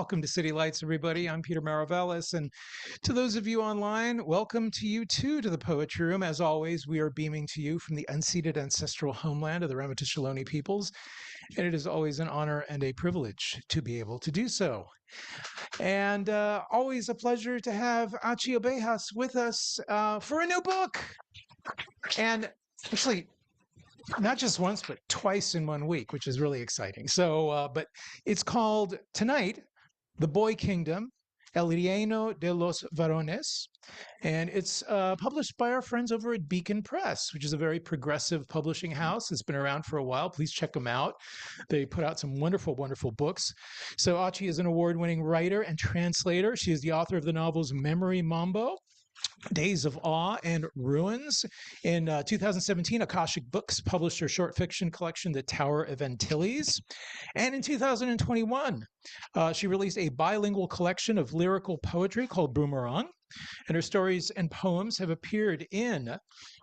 welcome to City Lights, everybody. I'm Peter Maravellis, and to those of you online, welcome to you too to the Poetry Room. As always, we are beaming to you from the unceded ancestral homeland of the Ramaytush peoples, and it is always an honor and a privilege to be able to do so. And always a pleasure to have Achy Obejas with us for a new book. And actually, not just once, but twice in 1 week, which is really exciting. So, but it's called tonight, The Boy Kingdom, El Reino de los Varones. And it's published by our friends over at Beacon Press, which is a very progressive publishing house. It's been around for a while. Please check them out. They put out some wonderful, wonderful books. So Achy is an award-winning writer and translator. She is the author of the novels Memory Mambo, Days of Awe and Ruins. In 2017, Akashic Books published her short fiction collection, The Tower of Antilles. And in 2021, she released a bilingual collection of lyrical poetry called Boomerang. And her stories and poems have appeared in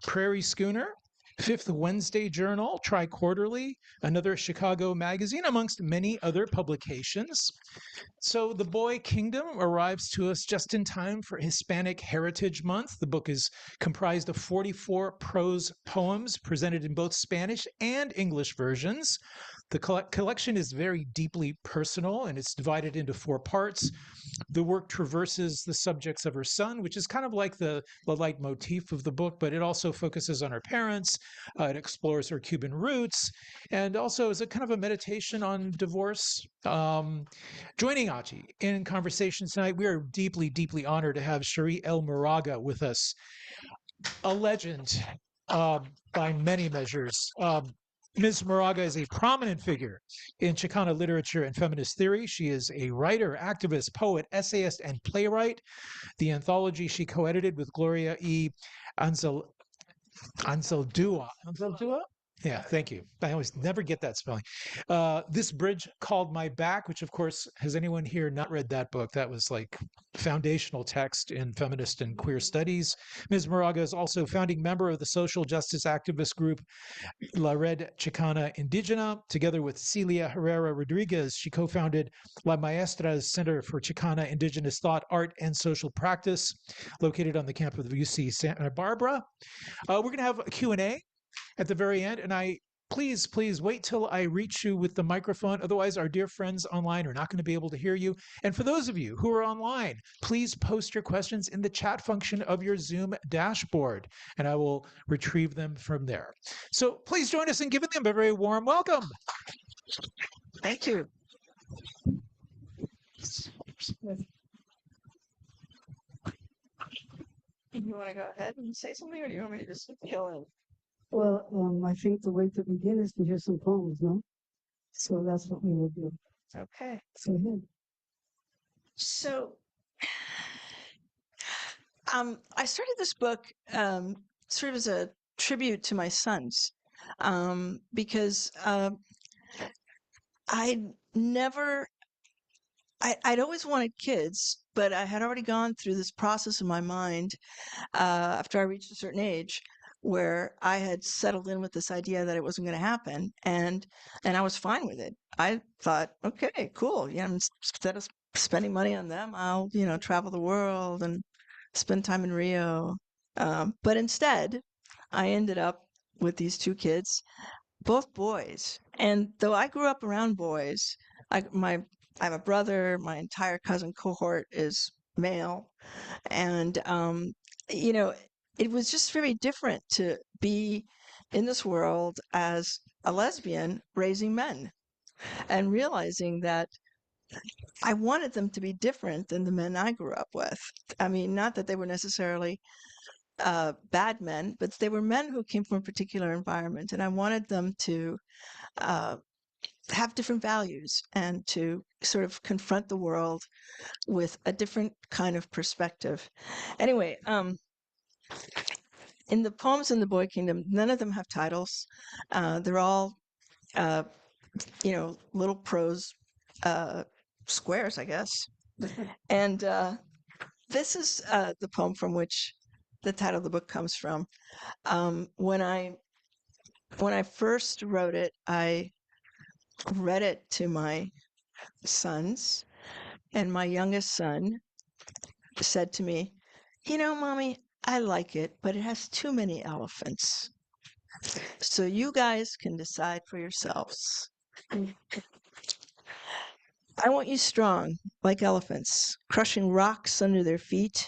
Prairie Schooner, Fifth Wednesday Journal, Tri-Quarterly, another Chicago magazine, amongst many other publications. So The Boy Kingdom arrives to us just in time for Hispanic Heritage Month. The book is comprised of 44 prose poems presented in both Spanish and English versions. The collection is very deeply personal, and it's divided into 4 parts. The work traverses the subjects of her son, which is kind of like the leitmotif of the book, but it also focuses on her parents. It explores her Cuban roots, and also is a kind of a meditation on divorce. Joining Achy in conversation tonight, we are deeply, deeply honored to have Cherríe L. Moraga with us, a legend by many measures. Ms. Moraga is a prominent figure in Chicana literature and feminist theory. She is a writer, activist, poet, essayist, and playwright. The anthology she co-edited with Gloria E. Anzaldúa. Anzaldúa? Yeah, thank you. I always never get that spelling. This Bridge Called My Back, which of course, has anyone here not read that book? That was like foundational text in feminist and queer studies. Ms. Moraga is also founding member of the social justice activist group La Red Chicana Indigena. Together with Celia Herrera Rodriguez, she co-founded La Maestra's Center for Chicana Indigenous Thought, Art, and Social Practice, located on the campus of UC Santa Barbara. We're going to have a Q&A at the very end, and please wait till I reach you with the microphone. Otherwise, our dear friends online are not going to be able to hear you. And for those of you who are online, please post your questions in the chat function of your Zoom dashboard, and I will retrieve them from there. So please join us in giving them a very warm welcome. Thank you. You want to go ahead and say something, or do you want me to just fill in? Well, I think the way to begin is to hear some poems, no? So that's what we will do. Okay. So ahead. So, I started this book sort of as a tribute to my sons, because I'd always wanted kids, but I had already gone through this process in my mind after I reached a certain age, where I had settled in with this idea that it wasn't going to happen, and I was fine with it. I thought, okay, cool. Yeah, instead of spending money on them, I'll travel the world and spend time in Rio. But instead, I ended up with these 2 kids, both boys. And though I grew up around boys, I have a brother. My entire cousin cohort is male, and it was just very different to be in this world as a lesbian raising men, and realizing that I wanted them to be different than the men I grew up with. I mean, not that they were necessarily bad men, but they were men who came from a particular environment, and I wanted them to have different values and to sort of confront the world with a different kind of perspective. Anyway, in the poems in the Boy Kingdom, none of them have titles. They're all, little prose squares, I guess. And this is the poem from which the title of the book comes from. When I first wrote it, I read it to my sons, And my youngest son said to me, "You know, Mommy, I like it, but it has too many elephants. So you guys can decide for yourselves. I want you strong, like elephants, crushing rocks under their feet.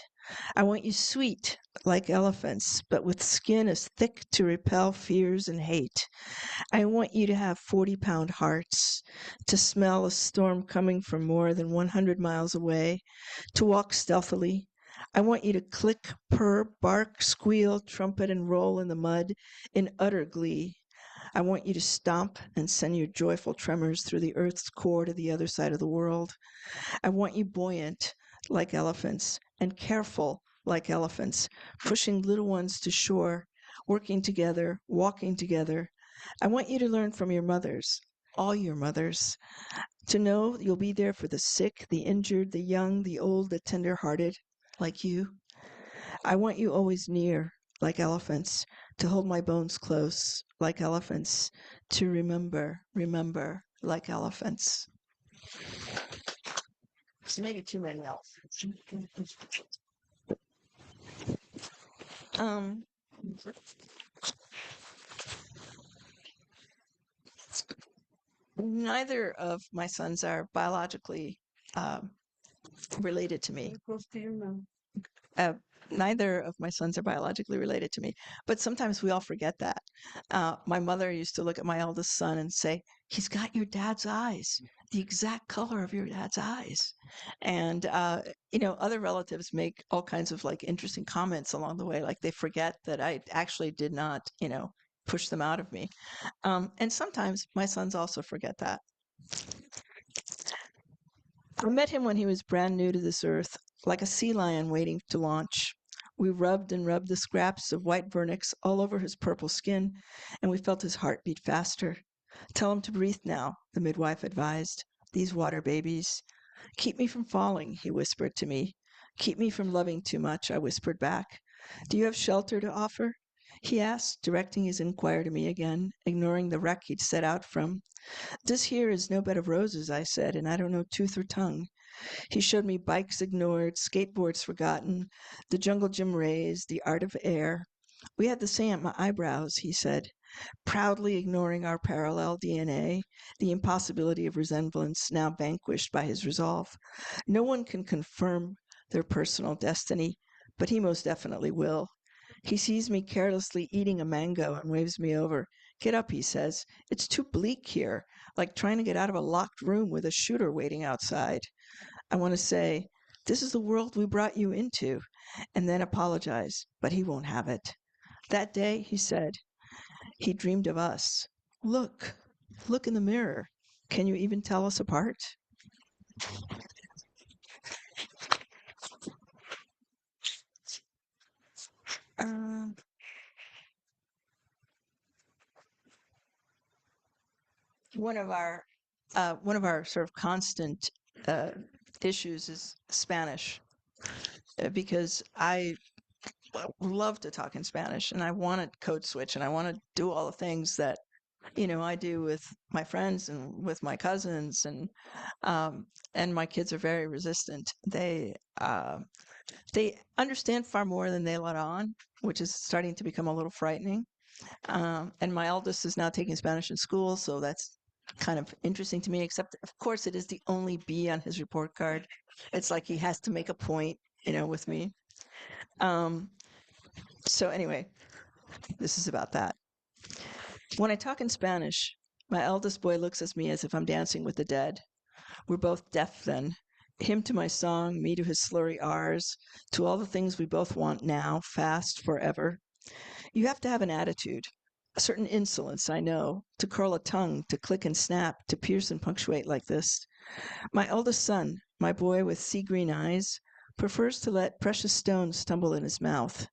I want you sweet, like elephants, but with skin as thick to repel fears and hate. I want you to have 40-pound hearts, to smell a storm coming from more than 100 miles away, to walk stealthily. I want you to click, purr, bark, squeal, trumpet, and roll in the mud in utter glee. I want you to stomp and send your joyful tremors through the earth's core to the other side of the world. I want you buoyant like elephants and careful like elephants, pushing little ones to shore, working together, walking together. I want you to learn from your mothers, all your mothers, to know you'll be there for the sick, the injured, the young, the old, the tender-hearted, like you. I want you always near, like elephants, to hold my bones close, like elephants, to remember, like elephants." It's maybe too many elephants. Um, Neither of my sons are biologically um, related to me. Close to you now. Uh, Neither of my sons are biologically related to me, but sometimes we all forget that. My mother used to look at my eldest son and say, "He's got your dad's eyes, the exact color of your dad's eyes." And, other relatives make all kinds of like interesting comments along the way, like they forget that I actually did not, push them out of me. And sometimes my sons also forget that. I met him when he was brand new to this earth, like a sea lion waiting to launch. We rubbed and rubbed the scraps of white vernix all over his purple skin, and we felt his heart beat faster. "Tell him to breathe now," the midwife advised. "These water babies." "Keep me from falling," he whispered to me. "Keep me from loving too much," I whispered back. "Do you have shelter to offer?" he asked, directing his inquiry to me again, ignoring the wreck he'd set out from. "This here is no bed of roses," I said, "and I don't know tooth or tongue." He showed me bikes ignored, skateboards forgotten, the jungle gym raised, the art of air. "We had the same eyebrows," he said, proudly ignoring our parallel DNA, the impossibility of resemblance now vanquished by his resolve. No one can confirm their personal destiny, but he most definitely will. He sees me carelessly eating a mango and waves me over. "Get up," he says. "It's too bleak here, like trying to get out of a locked room with a shooter waiting outside." I want to say, "This is the world we brought you into," and then apologize, but he won't have it. That day, he said, he dreamed of us. Look, look in the mirror. Can you even tell us apart?" Um, one of our sort of constant uh, issues is Spanish, because I love to talk in Spanish and I want to code switch and I want to do all the things that I do with my friends and with my cousins, and my kids are very resistant. They understand far more than they let on, which is starting to become a little frightening. And my eldest is now taking Spanish in school, so that's kind of interesting to me, except of course it is the only B on his report card. It's like he has to make a point, with me. Um, so anyway, this is about that. When I talk in Spanish, my eldest boy looks at me as if I'm dancing with the dead. We're both deaf then. Him to my song, me to his slurry R's, to all the things we both want now, fast, forever. You have to have an attitude, a certain insolence, I know, to curl a tongue, to click and snap, to pierce and punctuate like this. My eldest son, my boy with sea green eyes, prefers to let precious stones tumble in his mouth.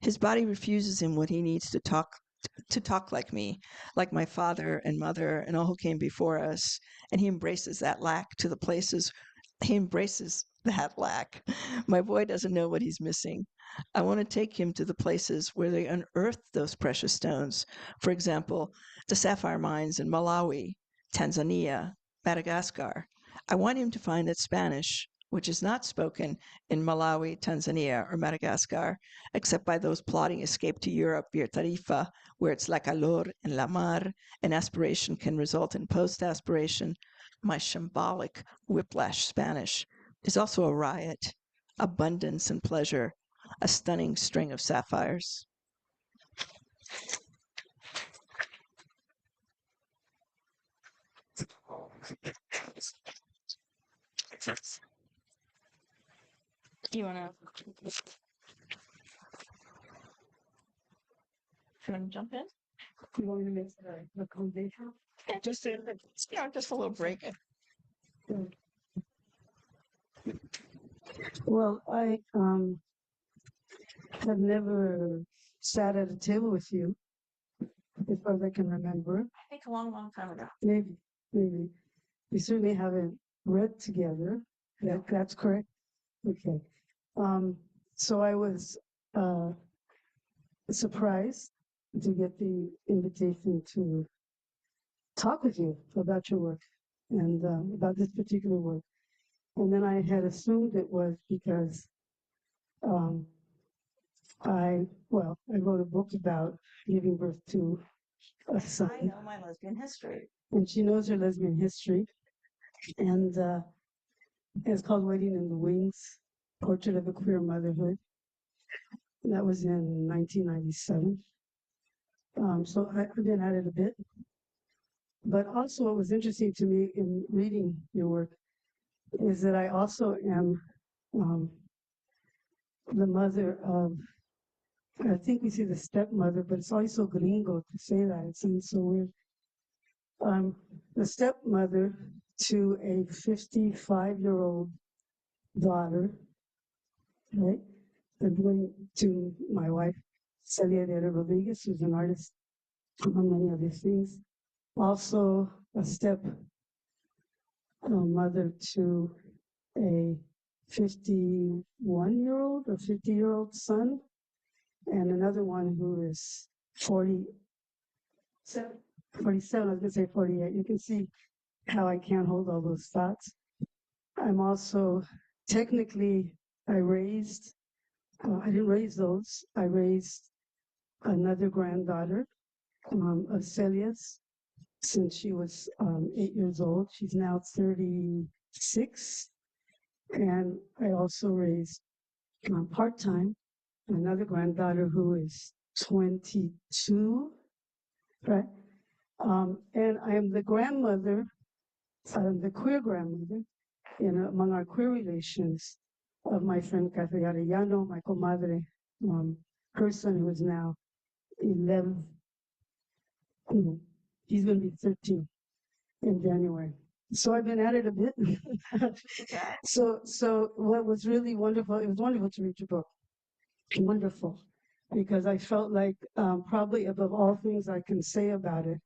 His body refuses him what he needs to talk like me, like my father and mother and all who came before us, and he embraces that lack to the places he embraces that lack. My boy doesn't know what he's missing. I want to take him to the places where they unearthed those precious stones. For example, the sapphire mines in Malawi, Tanzania, Madagascar. I want him to find that Spanish, which is not spoken in Malawi, Tanzania, or Madagascar, except by those plotting escape to Europe via Tarifa, where it's la calor and la mar, and aspiration can result in post-aspiration. My shambolic whiplash Spanish is also a riot, abundance and pleasure, a stunning string of sapphires. You want to jump in? You want me to make the accommodation? Yeah, just a little break. Well, I have never sat at a table with you, as far as I can remember. I think a long, long time ago. Maybe. We certainly haven't read together. That's correct. Okay. So I was surprised to get the invitation to talk with you about your work and about this particular work. And then I had assumed it was because I wrote a book about giving birth to a son. I know my lesbian history. And she knows her lesbian history. And it's called Waiting in the Wings, Portrait of a Queer Motherhood. And that was in 1997. So I've been at it a bit. But also what was interesting to me in reading your work is that I also am the mother of, I think we say the stepmother, but it's always so gringo to say that. It seems so weird. The stepmother to a 55-year-old daughter, right? I'm going to my wife, Cherríe L. Rodriguez, who's an artist, among many other things. Also a step mother to a 51-year-old or 50-year-old son, and another one who is 47, I was going to say 48. You can see how I can't hold all those thoughts. I'm also, technically, I didn't raise those. I raised another granddaughter of Celia's since she was 8 years old. She's now 36. And I also raised part-time another granddaughter who is 22, right? And I am the grandmother, the queer grandmother, among our queer relations of my friend Cathy Arellano, my comadre, her son who is now 11. He's going to be 13 in January. So I've been at it a bit. So what was really wonderful, it was wonderful to read your book. Wonderful. Because I felt like probably above all things I can say about it,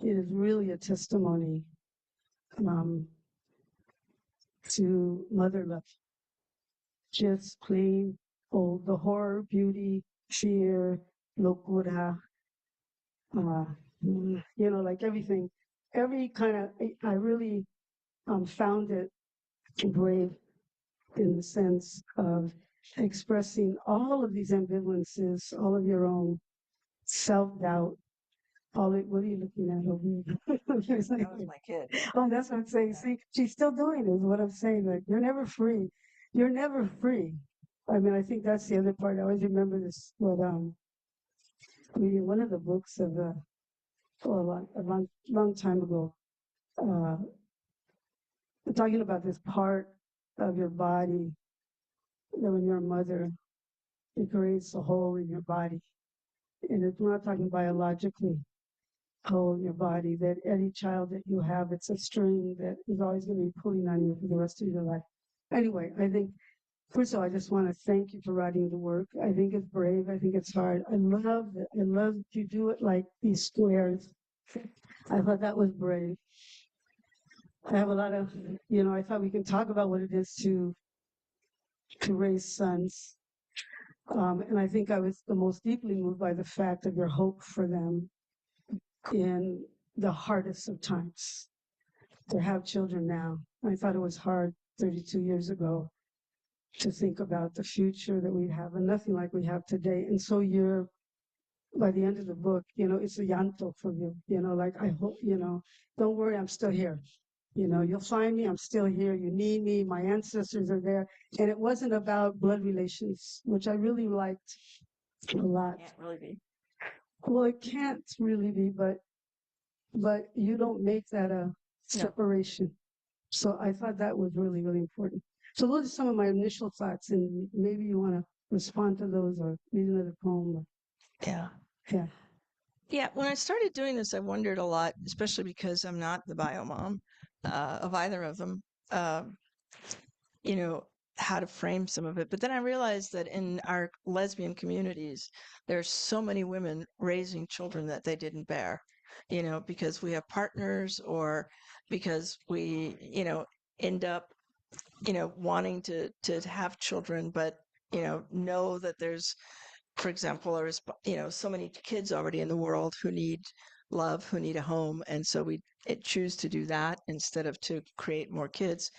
it is really a testimony to mother love. Just plain old, the horror, beauty, fear, locura, like everything, every kind of, I really found it brave in the sense of expressing all of these ambivalences, all of your own self-doubt. What are you looking at over here? That was my kid. Oh, that's what I'm saying. See, she's still doing it, is what I'm saying. Like, you're never free. You're never free. I mean, I think that's the other part. I always remember this with reading one of the books of a long time ago, talking about this part of your body that when you're a mother, it creates a hole in your body. And we're not talking biologically, hole in your body, that any child that you have, it's a string that is always going to be pulling on you for the rest of your life. Anyway, I think, first of all, I just want to thank you for writing the work. I think it's brave. I think it's hard. I love it. I love that you do it like these squares. I thought that was brave. I have a lot of, I thought we can talk about what it is to raise sons. And I think I was the most deeply moved by the fact of your hope for them in the hardest of times to have children now. I thought it was hard 32 years ago to think about the future that we have and nothing like we have today. And so you're, by the end of the book, it's a llanto for you, like, I hope, don't worry, I'm still here. You'll find me, I'm still here. You need me, my ancestors are there. And it wasn't about blood relations, which I really liked a lot. Can't really be. Well, it can't really be, but you don't make that a separation. So I thought that was really, really important. So those are some of my initial thoughts, and maybe you want to respond to those or read another poem. Yeah. Yeah. Yeah, when I started doing this, I wondered a lot, especially because I'm not the bio mom of either of them, uh, you know, how to frame some of it. But then I realized that in our lesbian communities, there's so many women raising children that they didn't bear, because we have partners or because we, end up, wanting to have children, but, know that there's, for example, so many kids already in the world who need love, who need a home, and so we choose to do that instead of to create more kids.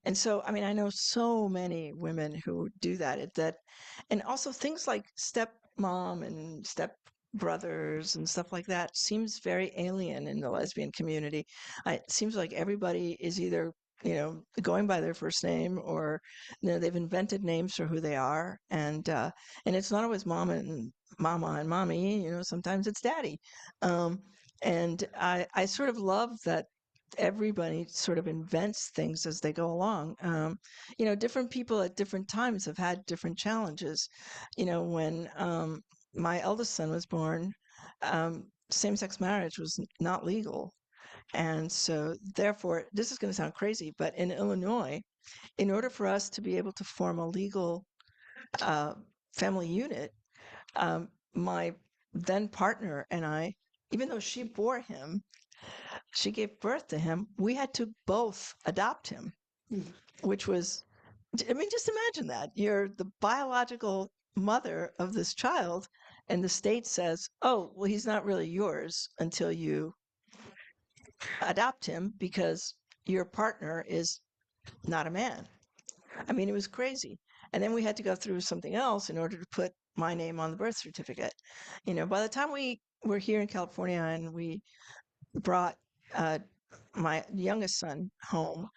And so, I mean, I know so many women who do that. And also things like stepmom and step brothers and stuff like that seems very alien in the lesbian community. It seems like everybody is either going by their first name or they've invented names for who they are, and it's not always mama and mommy. Sometimes it's daddy. um, and I sort of love that everybody sort of invents things as they go along. Different people at different times have had different challenges. When my eldest son was born, same-sex marriage was not legal. And so, therefore, this is going to sound crazy, but in Illinois, in order for us to be able to form a legal uh, family unit, my then partner and I, even though she bore him, she gave birth to him, we had to both adopt him, which was, I mean, just imagine that. You're the biological mother of this child, and the state says, oh, well, he's not really yours until you adopt him because your partner is not a man. I mean, it was crazy. And then we had to go through something else in order to put my name on the birth certificate. By the time we were here in California and we brought uh, my youngest son home,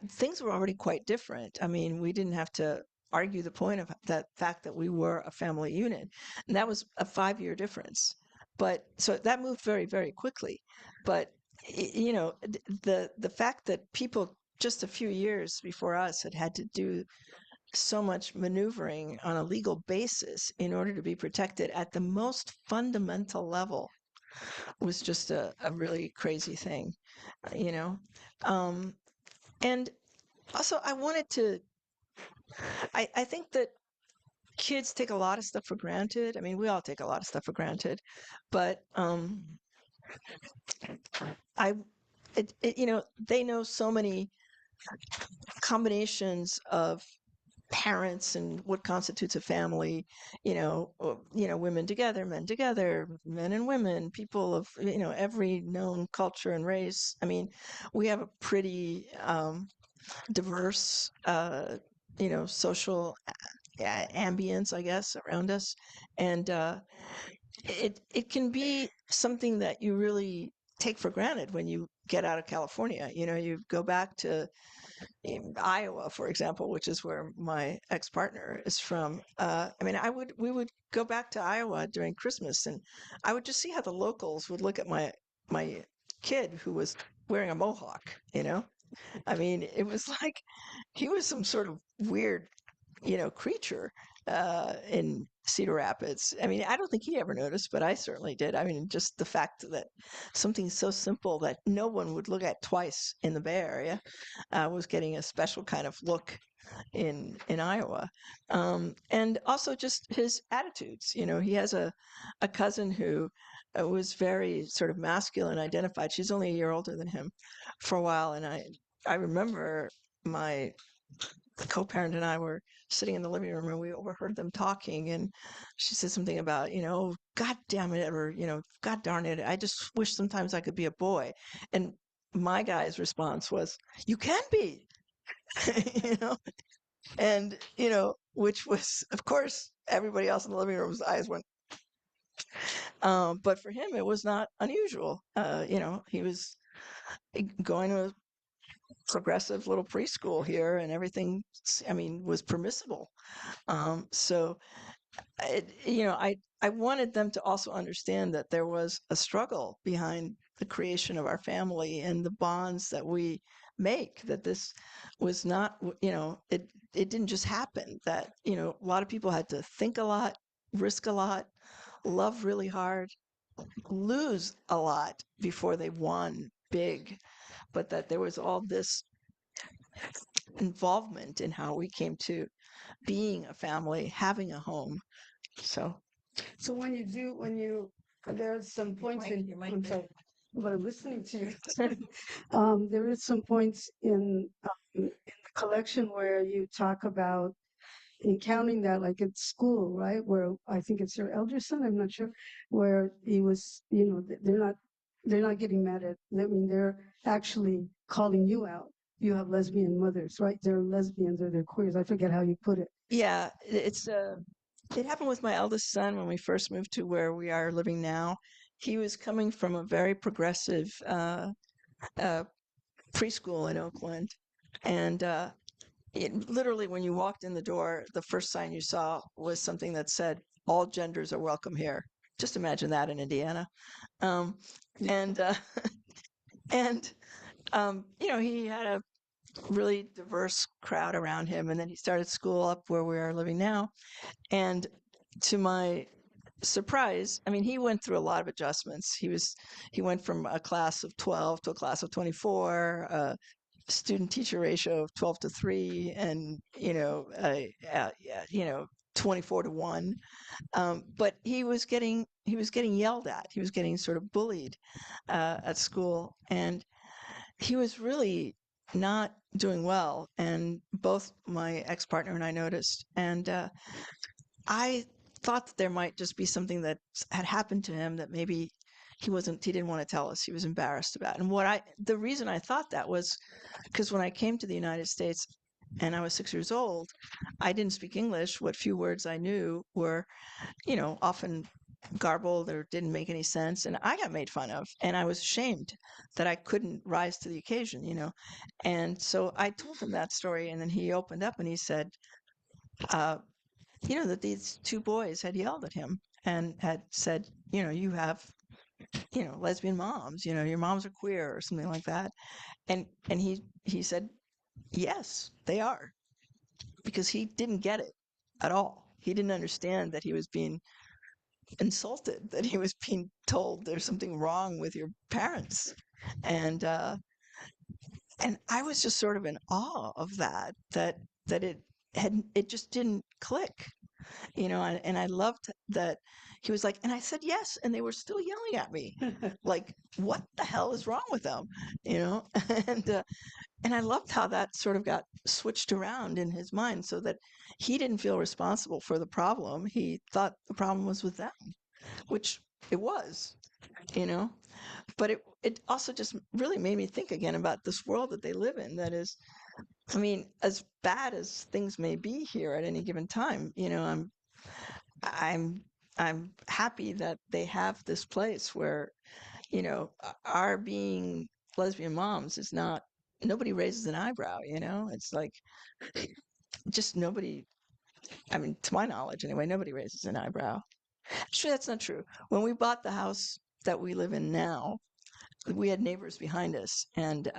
things were already quite different. I mean, we didn't have to argue the point of that fact that we were a family unit. And that was a 5-year difference. But so that moved very, very quickly. But, the fact that people just a few years before us had to do so much maneuvering on a legal basis in order to be protected at the most fundamental level was just a really crazy thing, you know? Um, and also, I think that kids take a lot of stuff for granted. I mean, we all take a lot of stuff for granted, but I, they know so many combinations of parents and what constitutes a family, women together, men together, men and women, people of, every known culture and race. I mean, we have a pretty diverse, social ambience, I guess, around us. And it can be something that you really take for granted when you get out of California. You go back to in Iowa, for example, which is where my ex-partner is from. I mean, we would go back to Iowa during Christmas, and I would just see how the locals would look at my kid who was wearing a mohawk. I mean, it was like he was some sort of weird, creature in Cedar Rapids. I mean, I don't think he ever noticed, but I certainly did. I mean, just the fact that something so simple that no one would look at twice in the Bay Area was getting a special kind of look in Iowa. And also just his attitudes. He has a cousin who was very sort of masculine identified. She's only a year older than him for a while, and I remember my co-parent and I were sitting in the living room and we overheard them talking, and she said something about, God damn it, or, God darn it, I just wish sometimes I could be a boy. And my guy's response was, you can be. you know, and which was, of course, everybody else in the living room's eyes went. But for him, it was not unusual. He was going to a progressive little preschool here, and everything, I mean, was permissible. So I wanted them to also understand that there was a struggle behind the creation of our family and the bonds that we make, that this was not, it didn't just happen, that, a lot of people had to think a lot, risk a lot, love really hard, lose a lot before they won big, but that there was all this involvement in how we came to being a family, having a home. So So there's some points I'm sorry, but I'm listening to you. There is some points in the collection where you talk about encountering that, like at school, right? Where I think it's your elder son, I'm not sure, where he was, they're not getting mad at, I mean, they're actually calling you out. You have lesbian mothers, right? They're lesbians or they're queers. I forget how you put it. yeah, it happened with my eldest son when we first moved to where we are living now. He was coming from a very progressive uh, preschool in Oakland, and literally, when you walked in the door, the first sign you saw was something that said, "All genders are welcome here." Just imagine that in Indiana. Um, and and he had a really diverse crowd around him, and then he started school up where we are living now. And to my surprise, I mean, he went through a lot of adjustments. He went from a class of 12 to a class of 24, student teacher ratio of 12 to 3, and yeah, 24 to 1. But he was getting yelled at. He was getting sort of bullied at school, and he was really not doing well. And both my ex-partner and I noticed. And I thought that there might just be something that had happened to him that maybe he didn't want to tell us. He was embarrassed about. And the reason I thought that was because when I came to the United States and I was 6 years old, I didn't speak English. What few words I knew were, often garbled or didn't make any sense. And I got made fun of, and I was ashamed that I couldn't rise to the occasion. And so I told him that story, and then he opened up and he said, uh, that these two boys had yelled at him and had said, you have, lesbian moms, your moms are queer or something like that. And he said, yes, they are, because he didn't get it at all. He didn't understand that he was being insulted, that he was being told there's something wrong with your parents. And I was just sort of in awe of that it just didn't click. And I loved that he was like, and I said yes, and they were still yelling at me, like, what the hell is wrong with them, and I loved how that sort of got switched around in his mind, so that he didn't feel responsible for the problem. He thought the problem was with them, which it was, you know. But it also just really made me think again about this world that they live in. That is, I mean, as bad as things may be here at any given time, I'm I'm happy that they have this place where, our being lesbian moms is not, nobody raises an eyebrow. It's like, just nobody, I mean, to my knowledge anyway, nobody raises an eyebrow. Actually, that's not true. When we bought the house that we live in now, we had neighbors behind us, and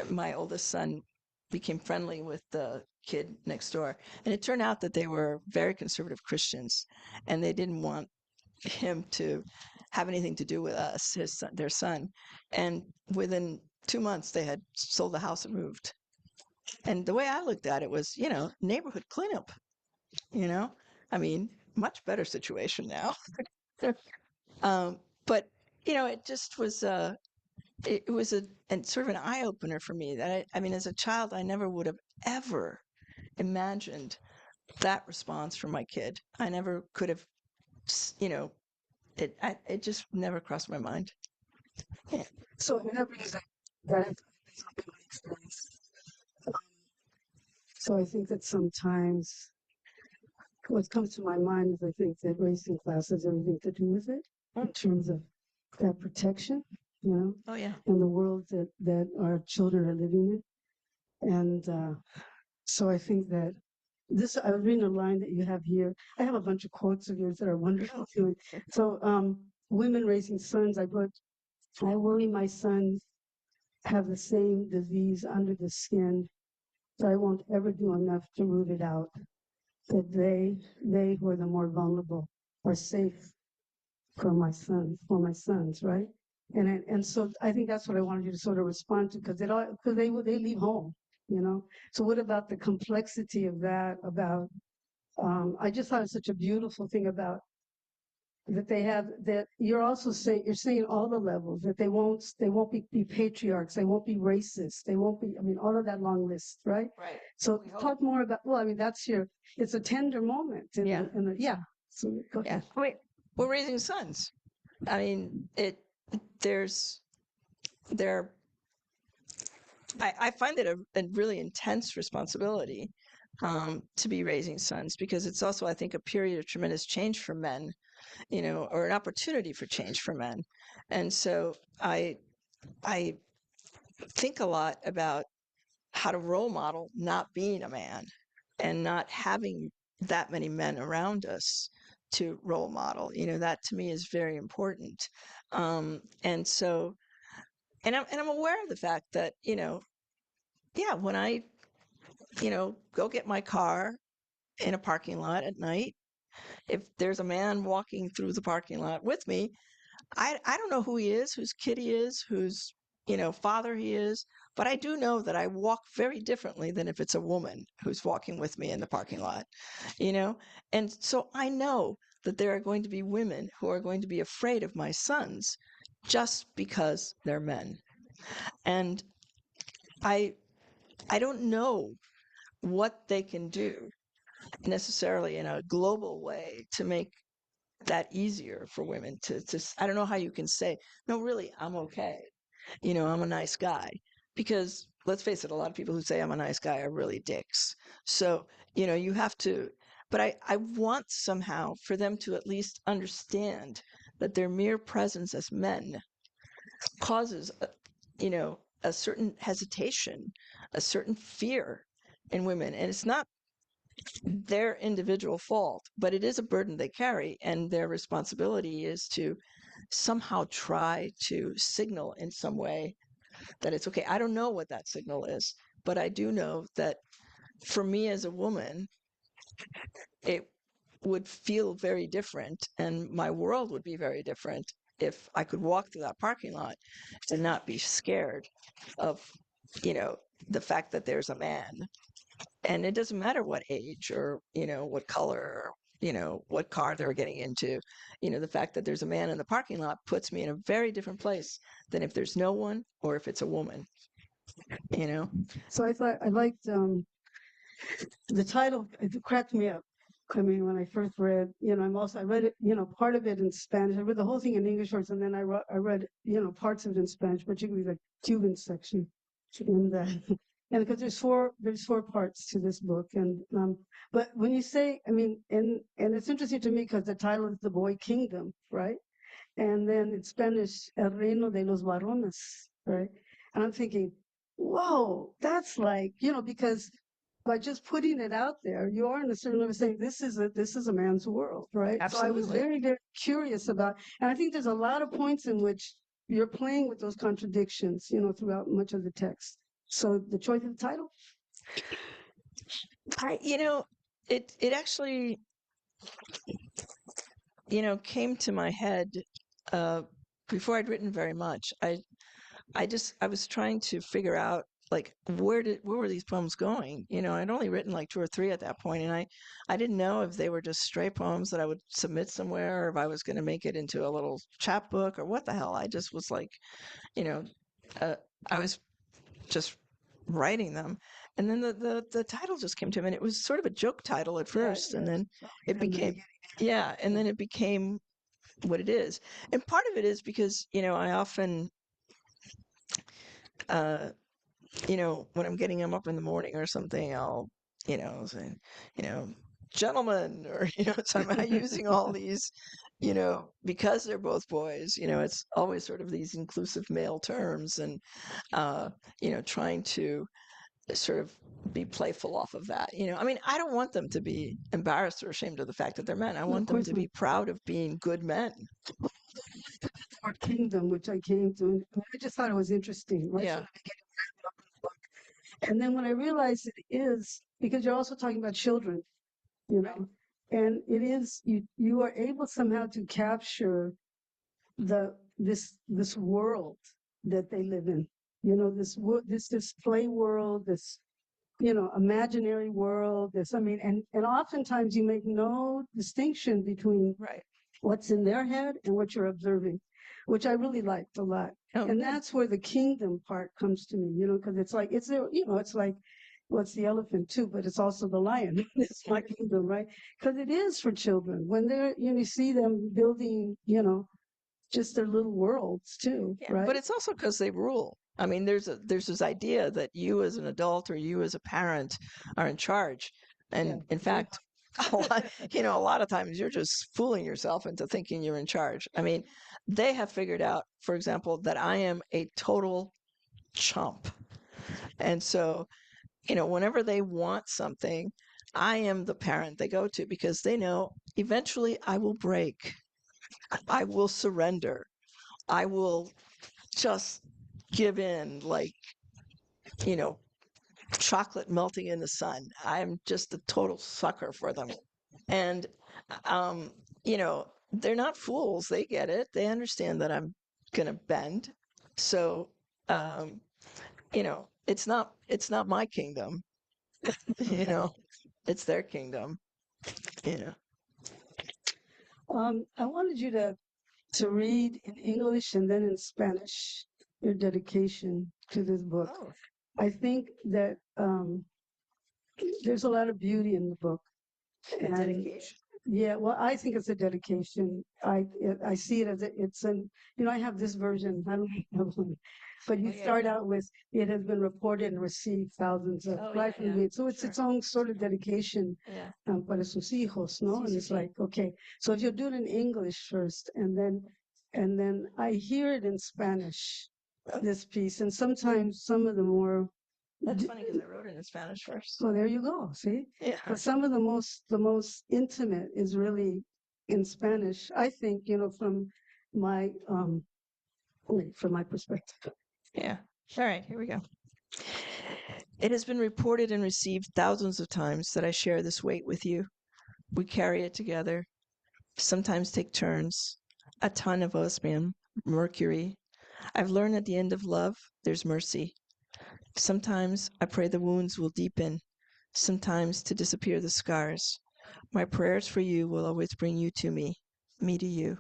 my oldest son became friendly with the kid next door, and it turned out that they were very conservative Christians, and they didn't want him to have anything to do with us, their son. And within 2 months, they had sold the house and moved. And the way I looked at it was, neighborhood cleanup. You know, I mean, much better situation now. um, but it just was it was and sort of an eye opener for me that I mean, as a child, I never would have ever imagined that response from my kid. I never could have, you know, it just never crossed my mind. Yeah. So that brings that into my experience. So I think that sometimes what comes to my mind is I think that race and class has everything to do with it in terms of that protection, you know, Oh yeah. and the world that our children are living in. And so I think that this, I was reading a line that you have here. I have a bunch of quotes of yours that are wonderful too. So, women raising sons, I wrote, I worry my sons have the same disease under the skin, so I won't ever do enough to root it out. That they who are the more vulnerable are safe for my sons, right? And so I think that's what I wanted you to sort of respond to, because they leave home, you know. So what about the complexity of that? About I just thought it's such a beautiful thing about that they have, that you're also saying, you're saying all the levels, that they won't be patriarchs, they won't be racist, they won't be, I mean, all of that long list, right? Right. So We hope. talk more about, well, I mean, that's your, it's a tender moment Yeah. yeah. So go Yeah. ahead. Wait, we're raising sons. I mean, there's, there, I find it a really intense responsibility to be raising sons, because it's also, I think, a period of tremendous change for men, you know, or an opportunity for change for men. And so I think a lot about how to role model not being a man and not having that many men around us to role model. You know, that to me is very important. And so, and I'm aware of the fact that, you know, yeah, when I, you know, go get my car in a parking lot at night, if there's a man walking through the parking lot with me, I don't know who he is, whose kid he is, whose, you know, father he is, but I do know that I walk very differently than if it's a woman who's walking with me in the parking lot, you know? And so I know that there are going to be women who are going to be afraid of my sons just because they're men. And I I don't know what they can do necessarily in a global way to make that easier for women to I don't know how you can say, no, really, I'm okay. You know, I'm a nice guy. Because let's face it, a lot of people who say I'm a nice guy are really dicks. So, you know, you have to, but I want somehow for them to at least understand that their mere presence as men causes, you know, a certain hesitation, a certain fear in women. And it's not their individual fault, but it is a burden they carry. And their responsibility is to somehow try to signal in some way that it's okay. I don't know what that signal is, but I do know that for me as a woman, it would feel very different and my world would be very different if I could walk through that parking lot and not be scared of, you know, the fact that there's a man. And it doesn't matter what age or, you know, what color or, you know, what car they're getting into. You know, the fact that there's a man in the parking lot puts me in a very different place than if there's no one or if it's a woman, you know? So I thought I liked the title. It cracked me up. I mean, when I first read, you know, I read it, you know, part of it in Spanish. I read the whole thing in English first, and then I read, you know, parts of it in Spanish, particularly the Cuban section. And and because there's four parts to this book, and but when you say, I mean, and it's interesting to me because the title is The Boy Kingdom, right? And then in Spanish, El Reino de los Varones, right? And I'm thinking, whoa, that's like, you know, because by just putting it out there, you are in a certain level saying this is a man's world, right? So I was Absolutely. very, very curious about, and I think there's a lot of points in which you're playing with those contradictions, you know, throughout much of the text. So the choice of the title? You know, it actually, you know, came to my head uh, before I'd written very much. I was trying to figure out like where were these poems going? You know, I'd only written like two or three at that point, and I didn't know if they were just stray poems that I would submit somewhere, or if I was going to make it into a little chapbook, or what the hell. I just was like, you know, uh, I was just writing them, and then the title just came to me, and it was sort of a joke title at first, and then it And then became, yeah, and then it became what it is. And part of it is because, you know, I often uh you know, when I'm getting them up in the morning or something, I'll saying, you know, gentlemen, or, so I'm using all these, because they're both boys, it's always sort of these inclusive male terms and, trying to sort of be playful off of that. I mean, I don't want them to be embarrassed or ashamed of the fact that they're men. I No, of want them course to not. be proud of being good men. Our kingdom, which I came to, and I just thought it was interesting, right? Yeah. And then when I realized it is, because you're also talking about children, you know, and it is, you are able somehow to capture this world that they live in, this play world, this imaginary world, this, I mean, and oftentimes you make no distinction between Right. what's in their head and what you're observing, which I really liked a lot. Oh, And good. that's where the kingdom part comes to me, because it's like, it's like, well, it's the elephant too, but it's also the lion. It's my kingdom, right? Because it is for children. When they're, you see them building, just their little worlds too, Yeah, right? but it's also because they rule. I mean, there's this idea that you as an adult or you as a parent are in charge. Yeah. And in fact, a lot of times you're just fooling yourself into thinking you're in charge. I mean, they have figured out, for example, that I am a total chump. And so, whenever they want something, I am the parent they go to because they know eventually I will break. I will surrender. I will just give in like, you know, chocolate melting in the sun. I'm just a total sucker for them. And, um, they're not fools. They get it. They understand that I'm going to bend. So, um, it's not my kingdom, you know, it's their kingdom, you know. I wanted you to read in English and then in Spanish your dedication to this book. Oh, I think that there's a lot of beauty in the book. a And dedication. yeah, well, I think it's a dedication. I see it as it's I have this version. I don't have one, but you Oh, yeah, start out with it has been reported and received thousands of Oh, life yeah, and yeah. read. So it's its own sort of dedication Yeah. para sus hijos, no? Sí, And sí, it's sí. like, okay, so if you do it in English first, and then I hear it in Spanish, this piece, and sometimes some of the more That's funny because I wrote it in Spanish first. so there you go. See, Yeah. but some of the most intimate is really in Spanish. I think my from my perspective. Yeah. All right, here we go. It has been reported and received thousands of times that I share this weight with you. We carry it together, sometimes take turns. A ton of osmium, mercury. I've learned at the end of love, there's mercy. Sometimes I pray the wounds will deepen, sometimes to disappear the scars. My prayers for you will always bring you to me to you.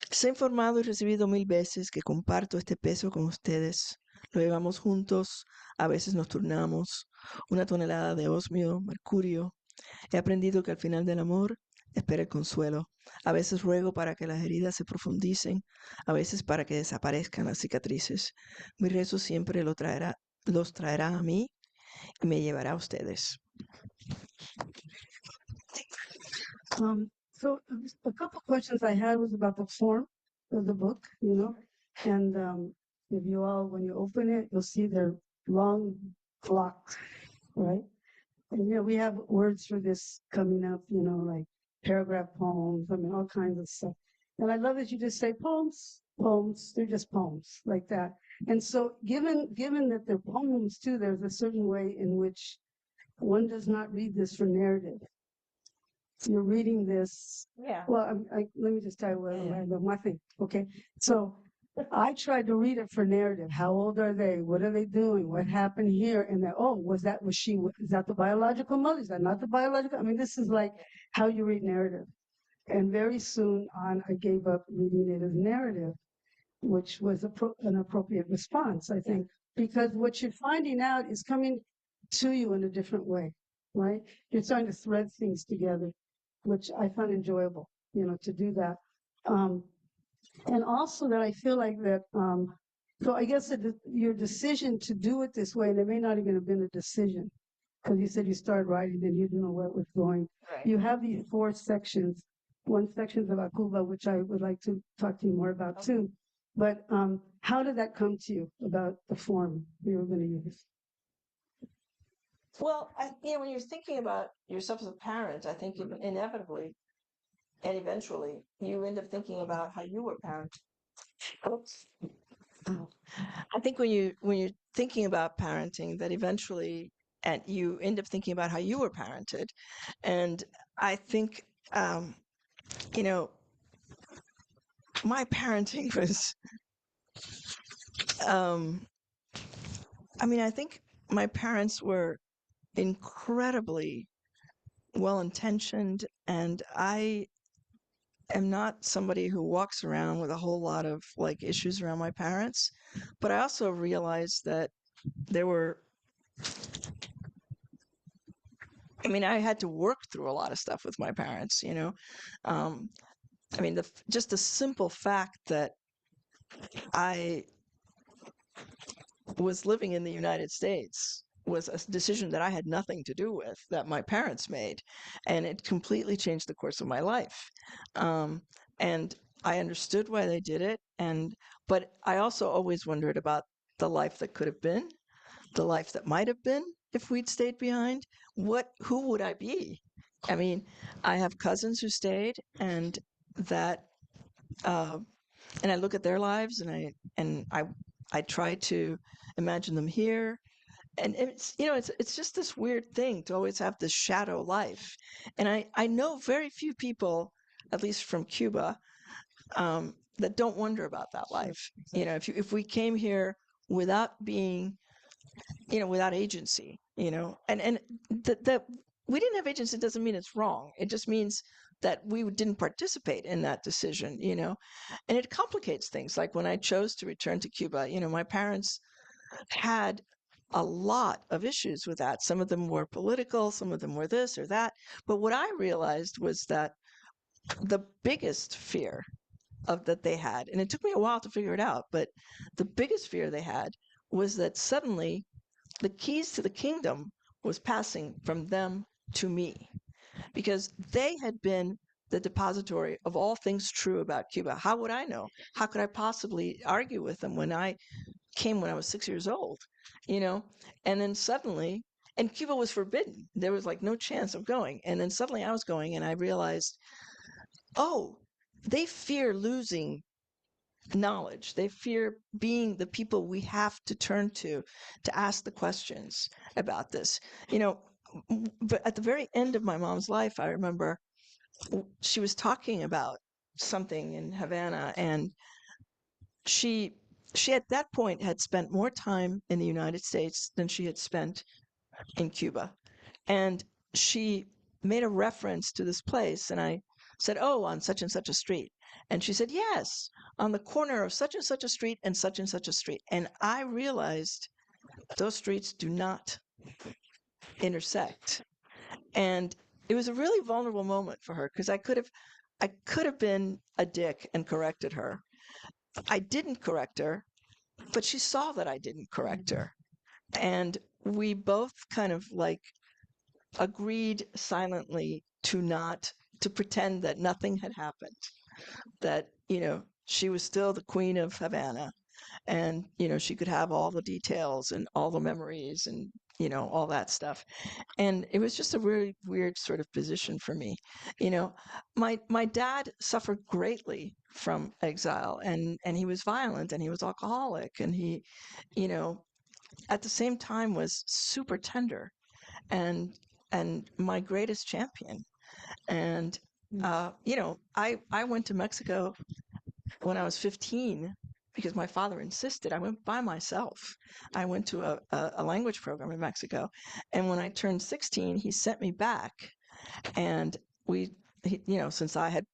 Se ha informado y recibido 1000 veces que comparto este peso con ustedes. Lo llevamos juntos, a veces nos turnamos. 1 tonelada de osmio, mercurio. He aprendido que al final del amor espera el consuelo. A veces ruego para que las heridas se profundicen, a veces para que desaparezcan las cicatrices. Mi rezo siempre los traerá a mí y me llevará a ustedes. So a couple questions I had was about the form of the book, and if you all, when you open it, you'll see they're long blocks, right? And we have words for this coming up, like paragraph poems, I mean, all kinds of stuff. And I love that you just say poems, poems, they're just poems like that. And so given that they're poems too, there's a certain way in which one does not read this for narrative. You're reading this. Yeah. Well, let me just tell you Yeah. my thing. Okay. So I tried to read it for narrative. How old are they? What are they doing? What happened here? And then, was that the biological mother? Is that not the biological? I mean, this is like how you read narrative. And very soon on, I gave up reading it as narrative, which was an appropriate response, I think, because what you're finding out is coming to you in a different way, right? You're starting to thread things together, which I found enjoyable, to do that. And also that I feel like that, so I guess that your decision to do it this way, and it may not even have been a decision, because you said you started writing and you didn't know where it was going. Right. You have these 4 sections. One section is about Cuba, which I would like to talk to you more about too. But how did that come to you about the form you were going to use? Well, when you're thinking about yourself as a parent, I think inevitably and eventually you end up thinking about how you were parented. Oops. Oh. I think when you're thinking about parenting, that eventually, and you end up thinking about how you were parented, and I think you know my parenting was um, I think my parents were incredibly well intentioned, and I am not somebody who walks around with a whole lot of like issues around my parents, but I also realized that there were I had to work through a lot of stuff with my parents, you know. Um, just the simple fact that I was living in the United States was a decision that I had nothing to do with, that my parents made, and it completely changed the course of my life. And I understood why they did it, but I also always wondered about the life that could have been, the life that might have been if we'd stayed behind. Who would I be? I mean, I have cousins who stayed, and that, uh, and I look at their lives, and I try to imagine them here, and it's just this weird thing to always have this shadow life, and I know very few people, at least from Cuba, that don't wonder about that life. If we came here without being, without agency, and that we didn't have agency doesn't mean it's wrong. It just means that we didn't participate in that decision, and it complicates things. Like when I chose to return to Cuba, my parents had a lot of issues with that. Some of them were political, some of them were this or that. But what I realized was that the biggest fear of that they had, and it took me a while to figure it out, but the biggest fear they had was that suddenly the keys to the kingdom was passing from them to me, because they had been the depository of all things true about Cuba. How would I know? How could I possibly argue with them when I came when I was 6 years old, you know? And then suddenly, and Cuba was forbidden. There was like no chance of going. And then suddenly I was going, and I realized, oh, they fear losing knowledge. They fear being the people we have to turn to ask the questions about this. But at the very end of my mom's life, I remember she was talking about something in Havana, and she she at that point had spent more time in the United States than she had spent in Cuba. And she made a reference to this place, and I said, "Oh, on such and such a street." And she said, "Yes, on the corner of such and such a street and such a street." And I realized those streets do not intersect. And it was a really vulnerable moment for her, because I could have been a dick and corrected her. I didn't correct her, but she saw that I didn't correct her. And we both kind of like agreed silently to pretend that nothing had happened, that, she was still the queen of Havana, and, she could have all the details and all the memories and, all that stuff. And it was just a really weird sort of position for me. You know, my dad suffered greatly from exile, and he was violent, and he was alcoholic, and he, you know, at the same time was super tender and my greatest champion. And I went to Mexico when I was 15 because my father insisted. I went by myself. I went to a language program in Mexico. And when I turned 16, he sent me back. And since I had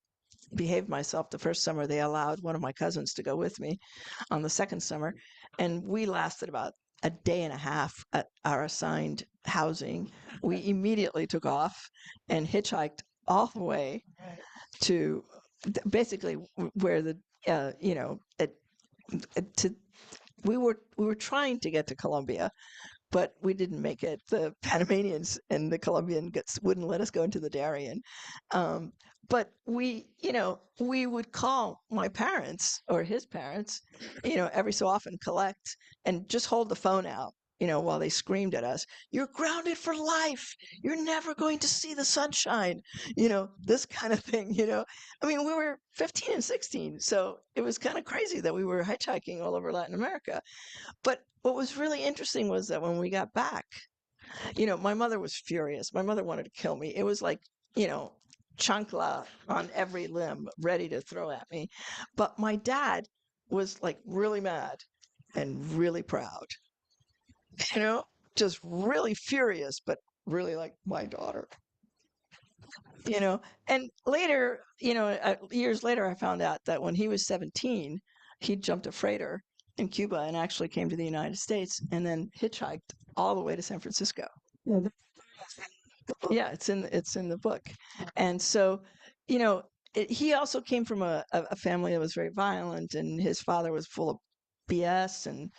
behaved myself the first summer, they allowed one of my cousins to go with me on the second summer. And we lasted about a day and a half at our assigned housing. We immediately took off and hitchhiked all the way to basically where the to we were trying to get to Colombia, but we didn't make it. The Panamanians and the Colombian wouldn't let us go into the Darien. Um, but we would call my parents or his parents, every so often collect and just hold the phone out, while they screamed at us, "You're grounded for life. You're never going to see the sunshine." This kind of thing, I mean, we were 15 and 16, so it was kind of crazy that we were hitchhiking all over Latin America. But what was really interesting was that when we got back, my mother was furious. My mother wanted to kill me. It was like, you know, chancla on every limb, ready to throw at me. But my dad was like really mad and really proud, you know, just really furious, but really like my daughter, you know. And later, years later, I found out that when he was 17, he jumped a freighter in Cuba and actually came to the United States and then hitchhiked all the way to San Francisco. Yeah, Yeah, it's in the book. And so, you know, he also came from a family that was very violent, and his father was full of BS. And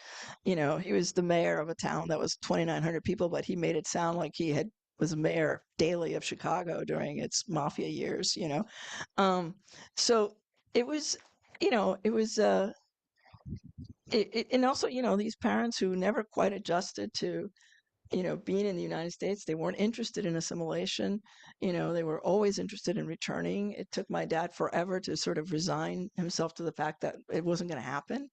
he was the mayor of a town that was 2,900 people, but he made it sound like he was mayor daily of Chicago during its mafia years. So it was, it was and also, these parents who never quite adjusted to being in the United States. They weren't interested in assimilation. They were always interested in returning. It took my dad forever to sort of resign himself to the fact that it wasn't going to happen.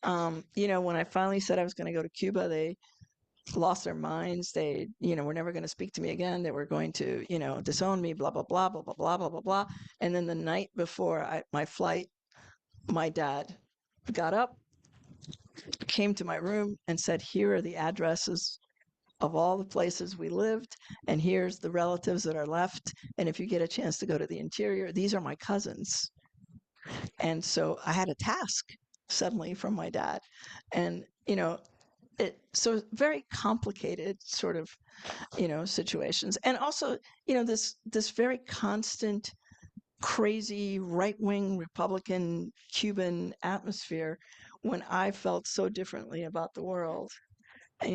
When I finally said I was going to go to Cuba, they lost their minds. They, were never going to speak to me again. They were going to, disown me, blah, blah, blah, blah, blah, blah, blah, blah, blah. And then the night before my flight, my dad got up, came to my room and said, "Here are the addresses of all the places we lived, and here's the relatives that are left. And if you get a chance to go to the interior, these are my cousins." And so I had a task suddenly from my dad. And, so very complicated sort of, situations. And also, this very constant, crazy right-wing Republican Cuban atmosphere when I felt so differently about the world. I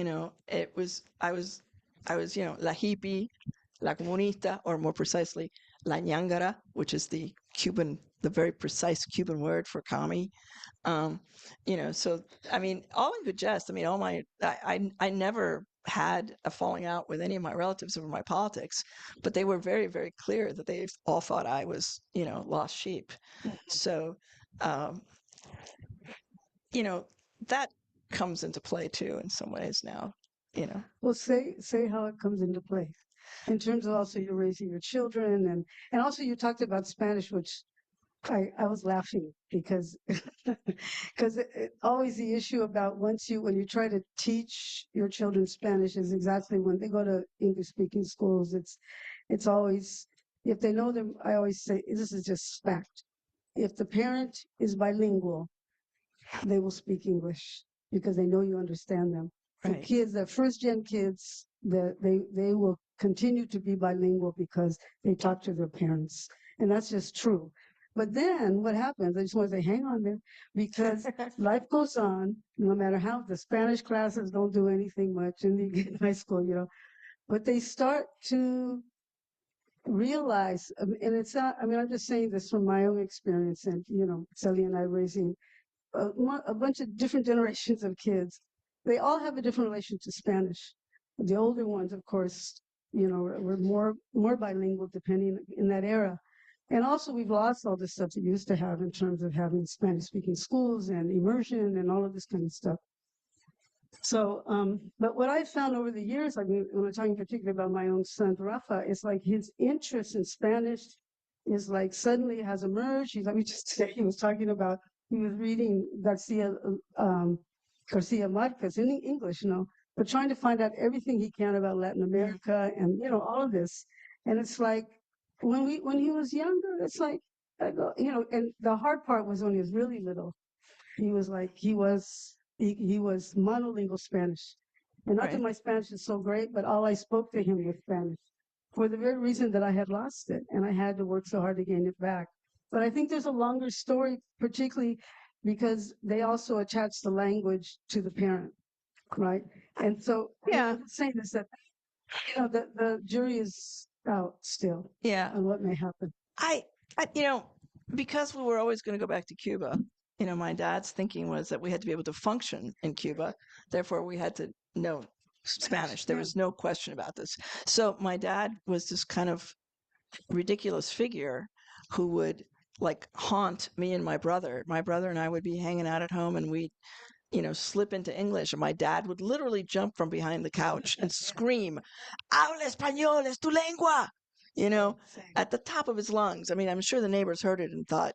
was la hippie, la comunista, or more precisely, la ñangara, which is the very precise Cuban word for commie. So I mean, all in good jest. I mean, I never had a falling out with any of my relatives over my politics, but they were very, very clear that they all thought I was, lost sheep. So, um, you know, that comes into play too in some ways now, you know. well, say how it comes into play in terms of also you're raising your children, and also you talked about Spanish, which I was laughing because because always the issue about when you try to teach your children Spanish is exactly when they go to English speaking schools. It's always, if they know them, I always say this is just fact. If the parent is bilingual, they will speak English because they know you understand them. For Right. kids, the first gen kids, they will continue to be bilingual because they talk to their parents, and that's just true. But then what happens? I just want to say, hang on there, because life goes on. No matter how the Spanish classes don't do anything much in the high school, but they start to realize, and it's not. I mean, I'm just saying this from my own experience, and Sally and I raising a bunch of different generations of kids. They all have a different relation to Spanish. The older ones, of course, were more bilingual depending in that era. And also we've lost all the stuff that you used to have in terms of having Spanish speaking schools and immersion and all of this kind of stuff. So, but what I found over the years, I mean, when I'm talking particularly about my own son, Rafa, it's like his interest in Spanish is like suddenly has emerged. He's like, just today he was talking about, he was reading Garcia Marquez in English, but trying to find out everything he can about Latin America and, all of this. And it's like, when he was younger, it's like, I go, and the hard part was when he was really little. He was like, he was monolingual Spanish. And not that Right. my Spanish is so great, but all I spoke to him was Spanish for the very reason that I had lost it and I had to work so hard to gain it back. But I think there's a longer story, particularly because they also attach the language to the parent, right? And so, Yeah. what I'm saying is that, the jury is out still Yeah. on what may happen. I, because we were always going to go back to Cuba, my dad's thinking was that we had to be able to function in Cuba. Therefore, we had to know Spanish. There Yeah. was no question about this. So my dad was this kind of ridiculous figure who would like haunt me and my brother. My brother and I would be hanging out at home and we'd, slip into English. And my dad would literally jump from behind the couch and scream, Habla español, es tu lengua, Same. at the top of his lungs. I mean, I'm sure the neighbors heard it and thought,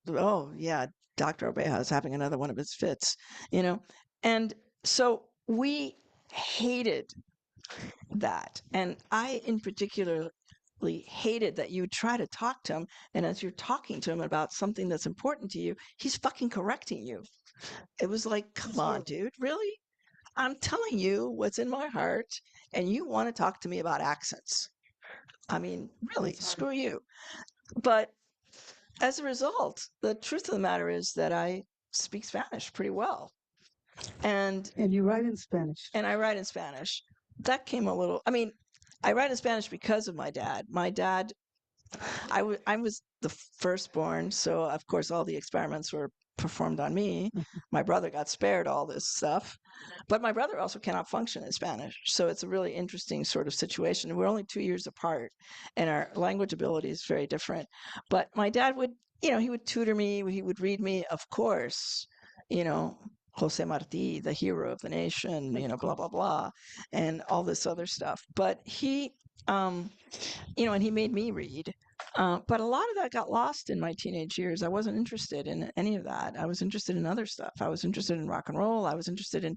oh, yeah, Dr. Obeja is having another one of his fits, you know? And so we hated that. And I, in particular, hated that you try to talk to him, and as you're talking to him about something that's important to you, he's fucking correcting you. It was like, come on, dude, really? I'm telling you what's in my heart, and you want to talk to me about accents. I mean, really, screw you. But as a result, the truth of the matter is that I speak Spanish pretty well. And And you write in Spanish. I write in Spanish. That came a little, I mean, I write in Spanish because of my dad. My dad, I was the firstborn, so of course all the experiments were performed on me. My brother got spared all this stuff, but my brother also cannot function in Spanish. So it's a really interesting sort of situation. We're only 2 years apart, and our language ability is very different. But my dad would, he would tutor me, he would read me, of course, you know, Jose Marti, the hero of the nation, blah, blah, blah, and all this other stuff. But he, and he made me read. But a lot of that got lost in my teenage years. I wasn't interested in any of that. I was interested in other stuff. I was interested in rock and roll. I was interested in,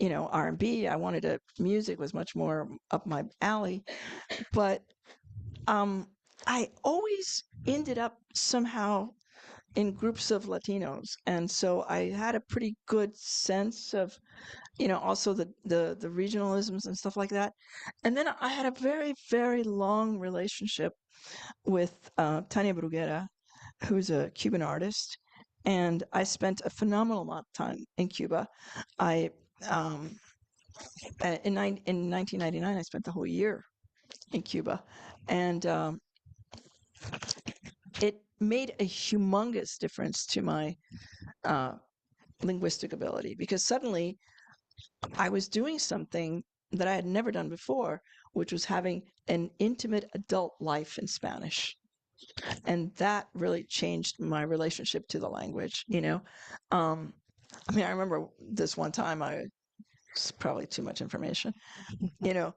R&B. I wanted to, music was much more up my alley. But I always ended up somehow in groups of Latinos. And so I had a pretty good sense of, also the regionalisms and stuff like that. And then I had a very, very long relationship with Tania Bruguera, who's a Cuban artist. And I spent a phenomenal amount of time in Cuba. I in 1999, I spent the whole year in Cuba, and it made a humongous difference to my uh, linguistic ability because suddenly I was doing something that I had never done before, which was having an intimate adult life in Spanish. And that really changed my relationship to the language, I mean, I remember this one time it's probably too much information, you know,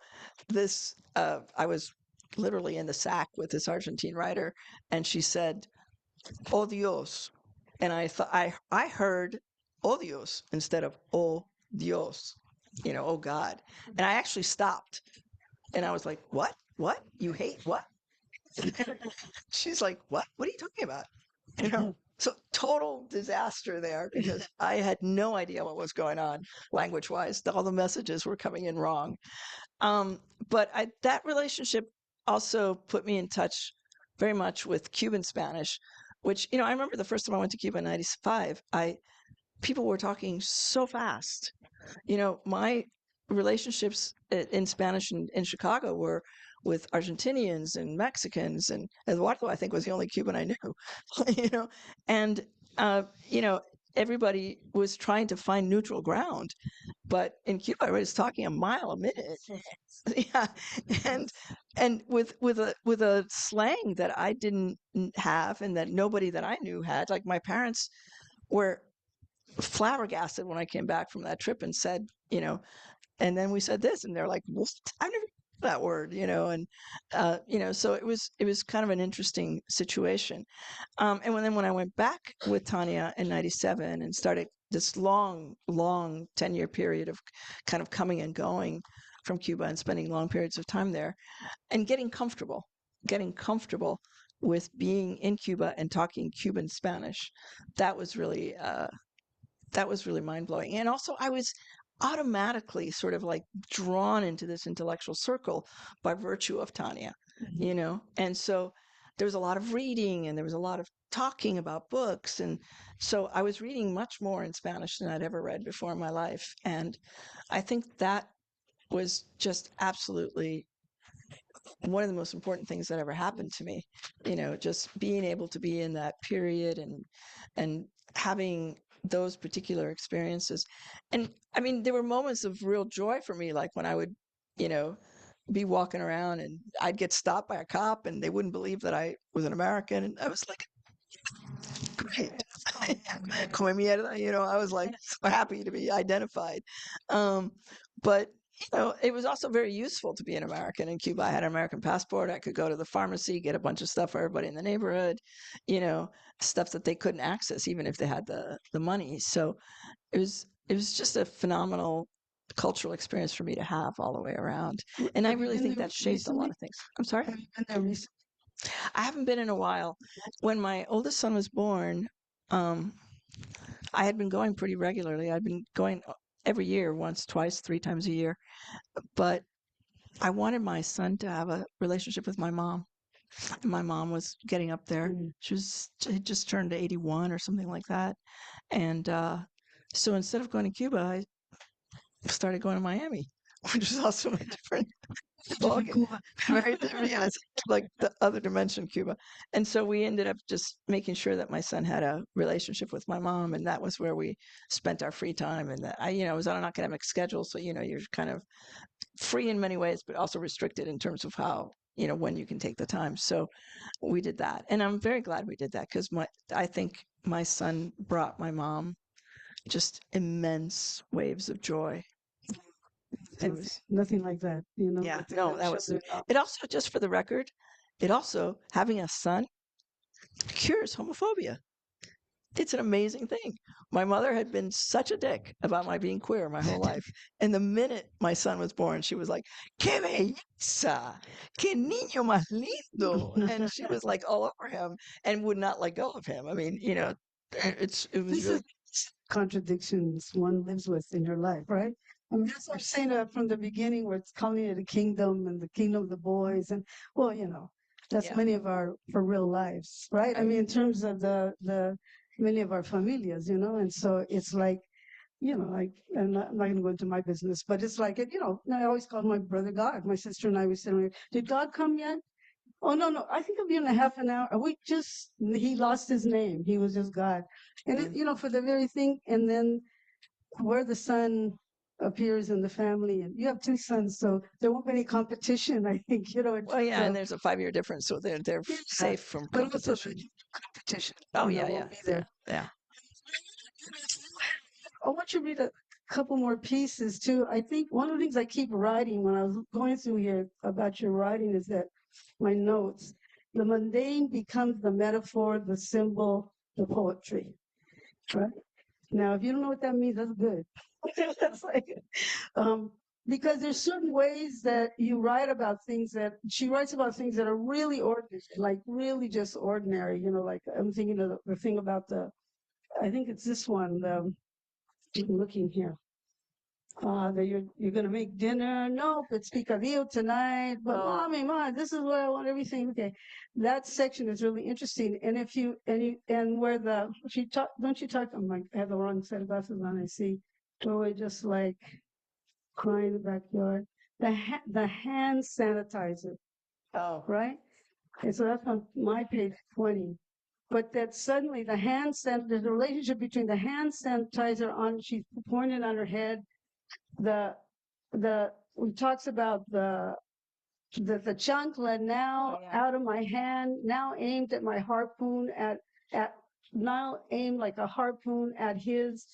I was literally in the sack with this Argentine writer, and she said, "Oh Dios," and I thought I heard "Oh Dios" instead of "Oh Dios," "Oh God," and I actually stopped, and I was like, "What? What? You hate what?" She's like, "What? What are you talking about?" You know. So total disaster there because I had no idea what was going on language wise. All the messages were coming in wrong. But that relationship also put me in touch very much with Cuban Spanish, which, I remember the first time I went to Cuba in 95, people were talking so fast. My relationships in Spanish in Chicago were with Argentinians and Mexicans, and Eduardo, I think, was the only Cuban I knew, and, uh, you know, everybody was trying to find neutral ground. But in Cuba, everybody's talking a mile a minute. Yeah, and with a slang that I didn't have and that nobody that I knew had. Like my parents were flabbergasted when I came back from that trip and said, and then we said this, and they're like, "What? I've never heard that word," and so it was kind of an interesting situation. And when I went back with Tania in '97 and started this long, long 10-year period of kind of coming and going from Cuba and spending long periods of time there and getting comfortable with being in Cuba and talking Cuban Spanish, that was really mind blowing. And also, I was automatically sort of like drawn into this intellectual circle by virtue of Tania, And so there was a lot of reading and there was a lot of talking about books. And so I was reading much more in Spanish than I'd ever read before in my life. And I think that was just absolutely one of the most important things that ever happened to me, just being able to be in that period and having those particular experiences. And I mean, there were moments of real joy for me, like when I would, you know, be walking around and I'd get stopped by a cop and they wouldn't believe that I was an American. And I was like, great. Come mierda, I was like so happy to be identified. Um, but it was also very useful to be an American in Cuba. I had an American passport. I could go to the pharmacy, get a bunch of stuff for everybody in the neighborhood, you know, stuff that they couldn't access even if they had the money. So it was just a phenomenal cultural experience for me to have all the way around. And I Have you really been think there that shaped a lot recently? of things. I'm sorry? Have you been there recently? I haven't been in a while. When my oldest son was born, um, I had been going pretty regularly. I'd been going every year, once, twice, three times a year. But I wanted my son to have a relationship with my mom. My mom was getting up there. Mm. She had just turned 81 or something like that. And so instead of going to Cuba, I started going to Miami, which is also a different Different ballgame. Cuba. Very different. Yeah, it's like the other dimension of Cuba. And so we ended up just making sure that my son had a relationship with my mom, and that was where we spent our free time. And that I was on an academic schedule, so you're kind of free in many ways, but also restricted in terms of how when you can take the time. So we did that, and I'm very glad we did that because I think my son brought my mom just immense waves of joy. It was Nothing like that, Yeah, nothing no, that that was children know. it. Also, just for the record, it also having a son cures homophobia. It's an amazing thing. My mother had been such a dick about my being queer my whole life. And the minute my son was born, she was like, "Qué belleza! Qué niño más lindo!" And she was like all over him and would not let go of him. I mean, it was This is really, contradictions one lives with in your life, right? I mean, that's what I'm saying from the beginning, where it's calling it a kingdom and the kingdom of the boys, and well, that's yeah, many of our for real lives, right? I right. mean, in terms of the many of our familias, and so it's like, like I'm not going to go into my business, but it's like I always called my brother God. My sister and I were sitting there. Did God come yet? Oh, no, no. I think it'll be in a half an hour. He lost his name. He was just God. And, Mm. for the very thing, and then where the son appears in the family, and you have two sons, so there won't be any competition, I think, in Well, yeah, terms and of, there's a 5-year difference, so they're yeah, safe from but also competition. the competition, Oh yeah, yeah, won't be yeah, there. yeah. I want you to read a couple more pieces too. I think one of the things I keep writing when I was going through here about your writing is that my notes, the mundane becomes the metaphor, the symbol, the poetry. Right? Now, if you don't know what that means, that's good. That's like, um, because there's certain ways that you write about things that she writes about things that are really ordinary, like really just ordinary. Like I'm thinking of the thing about I think it's this one. I'm looking here. That you're gonna make dinner. Nope, it's picadillo tonight. But Oh, mommy, mom, this is where I want everything. Okay, that section is really interesting. And if and where she talk, don't you talk? I'm like, I have the wrong set of glasses on. I see. Where we're just like crying in the backyard. The hand sanitizer, oh, right? And so that's on my page 20. But that suddenly there's a relationship between the hand sanitizer on. She's pointing on her head, the we talks about the chancla now oh yeah. out of my hand, now aimed at my harpoon at now aimed like a harpoon at his.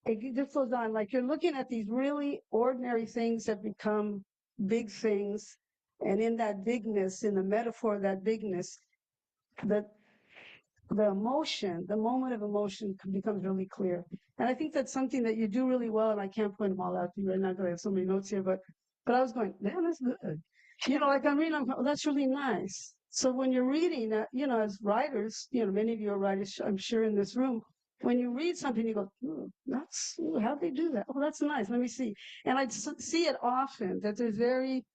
It just goes on, like you're looking at these really ordinary things that become big things, and in that bigness, in the metaphor of that bigness, that the emotion, the moment of emotion becomes really clear. And I think that's something that you do really well. And I can't point them all out to you right now because I have so many notes here, but I was going, damn, that's good. Like I'm reading, oh, that's really nice. So when you're reading, as writers, many of you are writers, I'm sure in this room, when you read something, you go, how'd they do that? Oh, that's nice. Let me see. And I see it often that there's very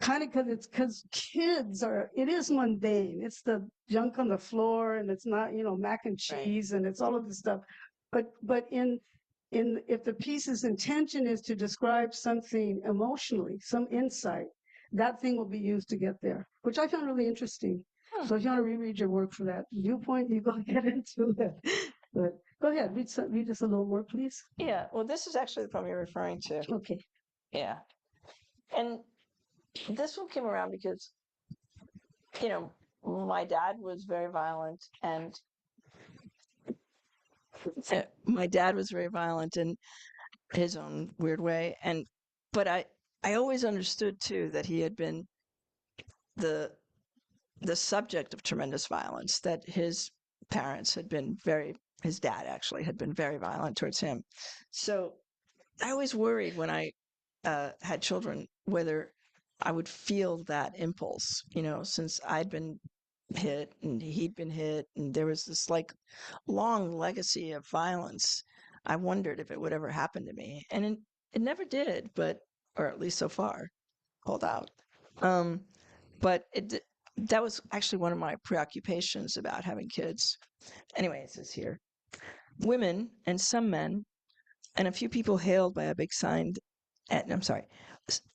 kind of because kids are, it is mundane. It's the junk on the floor, and it's not, mac and Right. cheese, and it's all of this stuff. But if the piece's intention is to describe something emotionally, some insight, that thing will be used to get there, which I found really interesting. So if you want to reread your work for that viewpoint, you go get into it. But go ahead, read just a little more, please. Yeah, well, this is actually the poem you're referring to. Okay. Yeah. And this one came around because, you know, my dad was very violent, and my dad was very violent in his own weird way. But I always understood too that he had been the the subject of tremendous violence, that his parents had been his dad actually had been very violent towards him. So I always worried when I had children whether I would feel that impulse, since I'd been hit and he'd been hit, and there was this like long legacy of violence. I wondered if it would ever happen to me, and it never did, or at least so far. Hold out. Um, but that was actually one of my preoccupations about having kids. Anyway, it says here, women and some men and a few people hailed by a big sign. I'm sorry,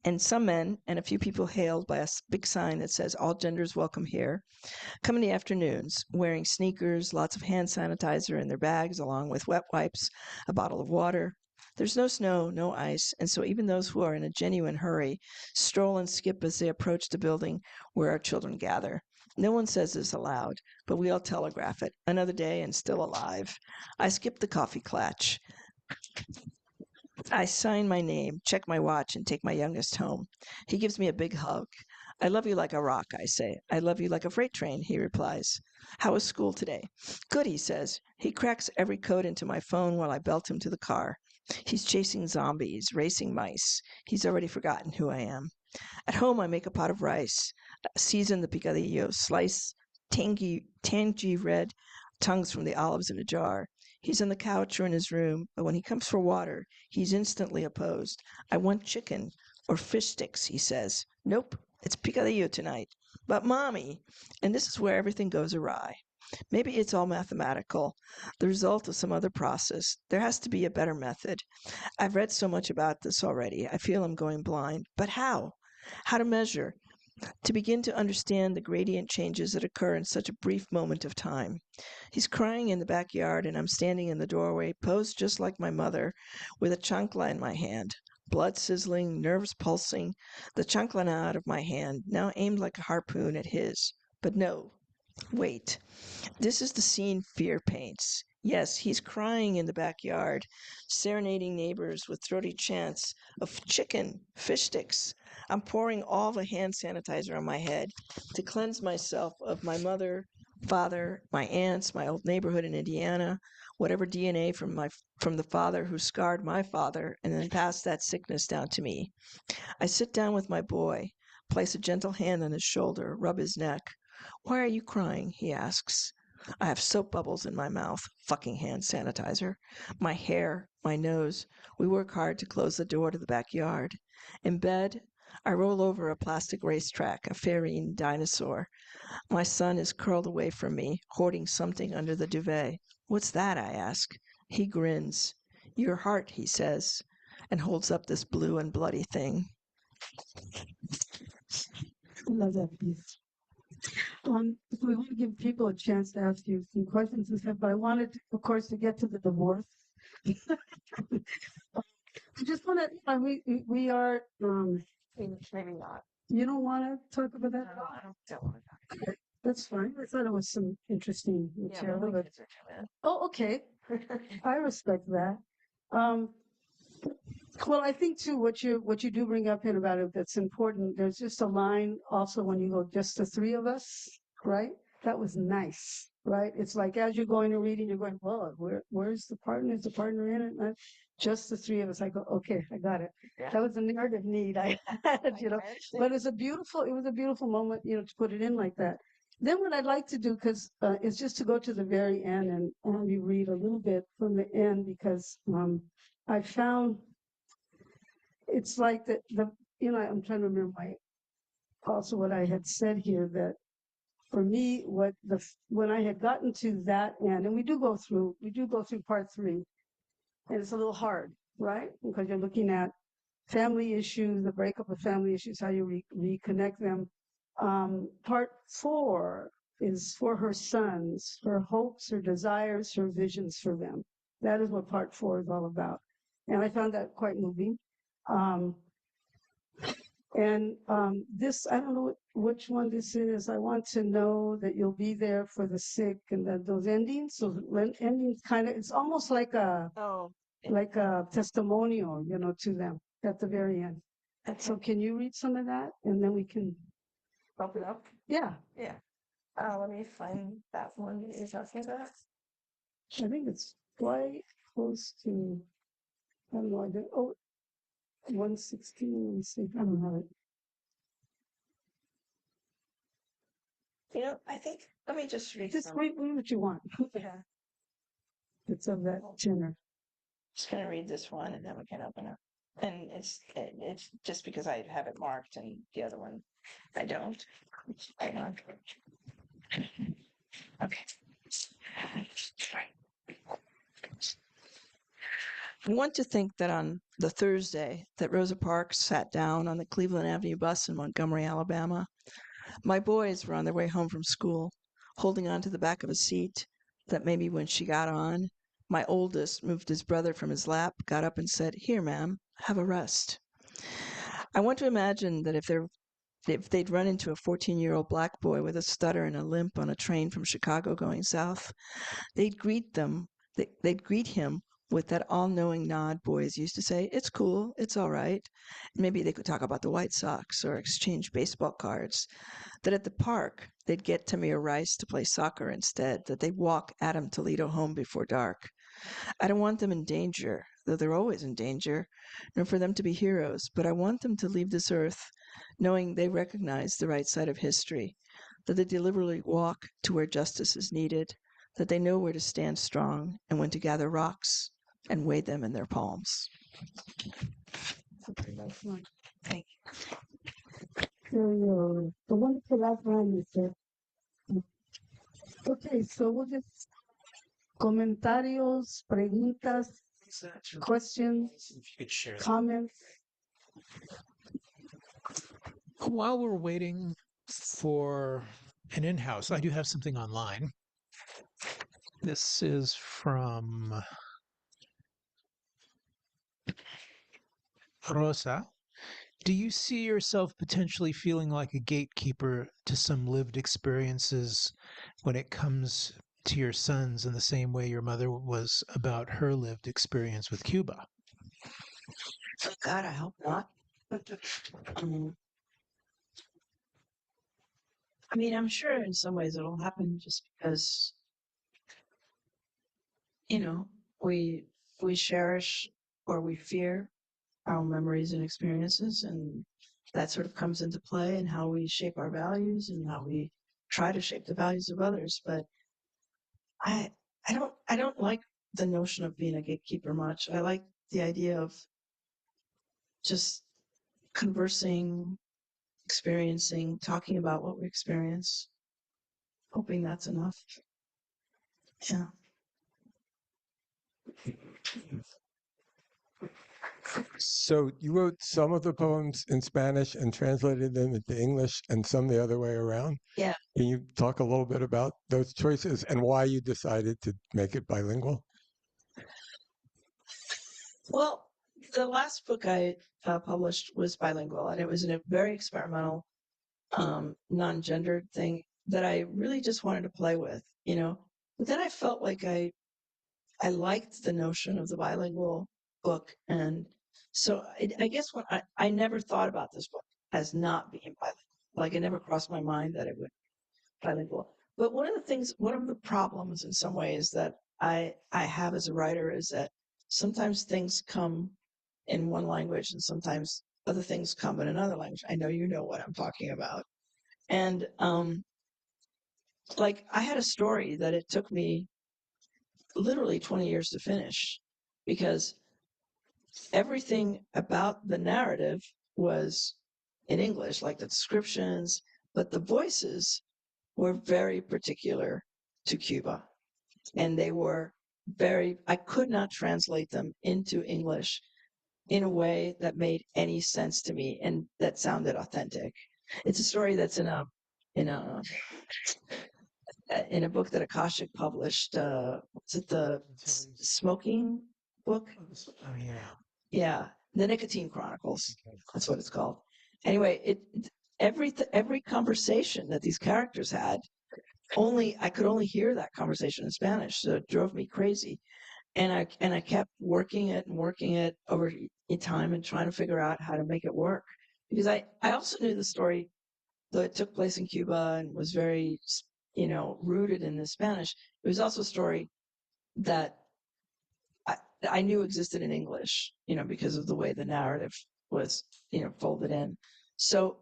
and some men and a few people hailed by a big sign that says all genders welcome here, come in the afternoons wearing sneakers, lots of hand sanitizer in their bags, along with wet wipes, a bottle of water. There's no snow, no ice, and so even those who are in a genuine hurry stroll and skip as they approach the building where our children gather. No one says this aloud, but we all telegraph it. Another day and still alive. I skip the coffee klatch. I sign my name, check my watch, and take my youngest home. He gives me a big hug. I love you like a rock, I say. I love you like a freight train, he replies. How was school today? Good, he says. He cracks every code into my phone while I belt him to the car. He's chasing zombies, racing mice. He's already forgotten who I am. At home, I make a pot of rice, season the picadillo, slice tangy red tongues from the olives in a jar. He's on the couch or in his room, but when he comes for water, he's instantly opposed. I want chicken or fish sticks, he says. Nope, it's picadillo tonight. But mommy, and this is where everything goes awry. Maybe it's all mathematical, the result of some other process. There has to be a better method. I've read so much about this already. I feel I'm going blind. But how? How to measure? To begin to understand the gradient changes that occur in such a brief moment of time. He's crying in the backyard, and I'm standing in the doorway, posed just like my mother, with a chancla in my hand. Blood sizzling, nerves pulsing, the chancla now out of my hand, now aimed like a harpoon at his. But no, wait. This is the scene fear paints. Yes, he's crying in the backyard, serenading neighbors with throaty chants of chicken, fish sticks. I'm pouring all the hand sanitizer on my head to cleanse myself of my mother, father, my aunts, my old neighborhood in Indiana, whatever DNA from the father who scarred my father and then passed that sickness down to me. I sit down with my boy, place a gentle hand on his shoulder, rub his neck. Why are you crying? He asks. I have soap bubbles in my mouth, fucking hand sanitizer. My hair, my nose. We work hard to close the door to the backyard. In bed, I roll over a plastic racetrack, a ferine dinosaur. My son is curled away from me, hoarding something under the duvet. What's that? I ask. He grins. Your heart, he says, and holds up this blue and bloody thing. I love that piece. We want to give people a chance to ask you some questions and stuff, but I wanted, of course, to get to the divorce. I just want to, we are, Maybe not. you don't want to talk about that? No, I don't want to. Okay, that's fine. I thought it was some interesting material. Oh, okay. I respect that. Um, well, I think too, what you do bring up in about it that's important. There's just a line also when you go, just the three of us, right? That was nice, right? It's like as you're going to reading, you're going, well, where's the partner? Is the partner in it? Just the three of us. I go, okay, I got it. Yeah. That was a narrative need I had, But it was a beautiful moment, to put it in like that. Then what I'd like to do, because is just to go to the very end and only read a little bit from the end, because I found it's like I'm trying to remember also what I had said here, that for me, when I had gotten to that end, and we do go through part 3, and it's a little hard, right? Because you're looking at family issues, the breakup of family issues, how you reconnect them. Part 4 is for her sons, her hopes, her desires, her visions for them. That is what part 4 is all about. And I found that quite moving. This, I don't know which one this is. I want to know that you'll be there for the sick, and that those endings. So endings kind of, it's almost like a Oh, testimonial, to them at the very end. okay. So can you read some of that, and then we can, Bump it up. yeah, Yeah. Let me find that one that you're talking about. I think it's quite close to, I don't know, 116, let me see, I don't have it. I think, let me just read Just some. read what you want. Yeah. It's of that tenor. Just gonna read this one and then we can open up. And it's just because I have it marked and the other one I don't. Hang on. Okay. I want to think that on the Thursday that Rosa Parks sat down on the Cleveland Avenue bus in Montgomery, Alabama, my boys were on their way home from school, holding on to the back of a seat that maybe when she got on, my oldest moved his brother from his lap, got up and said, "Here, ma'am, have a rest." I want to imagine that if they'd run into a 14-year-old black boy with a stutter and a limp on a train from Chicago going south, they'd they'd greet him with that all-knowing nod boys used to say, "It's cool, it's all right." Maybe they could talk about the White Sox or exchange baseball cards. That at the park, they'd get Tamir Rice to play soccer instead, that they'd walk Adam Toledo home before dark. I don't want them in danger, though they're always in danger, nor for them to be heroes, but I want them to leave this earth knowing they recognize the right side of history, that they deliberately walk to where justice is needed, that they know where to stand strong and when to gather rocks and weigh them in their palms. Thank So, the one for last line is there. Okay, so we'll just comentarios, preguntas, questions, If you could share that. comments. While we're waiting for an in-house, I do have something online. This is from Rosa. Do you see yourself potentially feeling like a gatekeeper to some lived experiences when it comes to your sons in the same way your mother was about her lived experience with Cuba? you. God, I hope not. I mean, I'm sure in some ways it'll happen just because, you know, we we cherish or we fear our memories and experiences, and that sort of comes into play in how we shape our values and how we try to shape the values of others. But I I don't like the notion of being a gatekeeper much. I like the idea of just conversing, experiencing, talking about what we experience, hoping that's enough. Yeah. So you wrote some of the poems in Spanish and translated them into English and some the other way around. Yeah. Can you talk a little bit about those choices and why you decided to make it bilingual? Well, the last book I published was bilingual, and it was in a very experimental, non-gendered thing that I really just wanted to play with, you know. But then I felt like I liked the notion of the bilingual book, and so I guess when I never thought about this book as not being bilingual, like it never crossed my mind that it would be bilingual. But one of the problems in some ways that I have as a writer is that sometimes things come in one language and sometimes other things come in another language. I know you know what I'm talking about. And like I had a story that it took me literally 20 years to finish because everything about the narrative was in English, like the descriptions, but the voices were very particular to Cuba. And they were I could not translate them into English in a way that made any sense to me and that sounded authentic. It's a story that's in a in a book that Akashic published. Was it the smoking book? Oh, yeah. Yeah, the Nicotine Chronicles. Okay. That's what it's called. Anyway, every conversation that these characters had, I could only hear that conversation in Spanish, so it drove me crazy. And I kept working it over in time and trying to figure out how to make it work. Because I also knew the story, though it took place in Cuba and was very, rooted in the Spanish. It was also a story that I, I knew existed in English, because of the way the narrative was, folded in. So,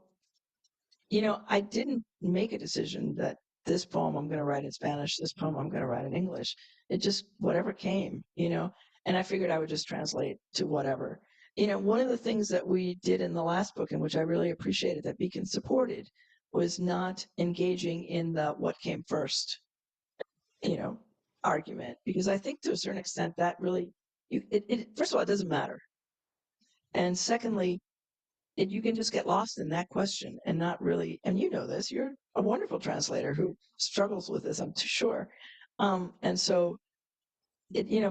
I didn't make a decision that this poem I'm going to write in Spanish, this poem I'm going to write in English. It just, whatever came, and I figured I would just translate to whatever. One of the things that we did in the last book, and which I really appreciated that Beacon supported, was not engaging in the what came first, you know, argument, because I think to a certain extent that really, first of all, it doesn't matter. And secondly, you can just get lost in that question and not really, and this, you're a wonderful translator who struggles with this, I'm too sure. And so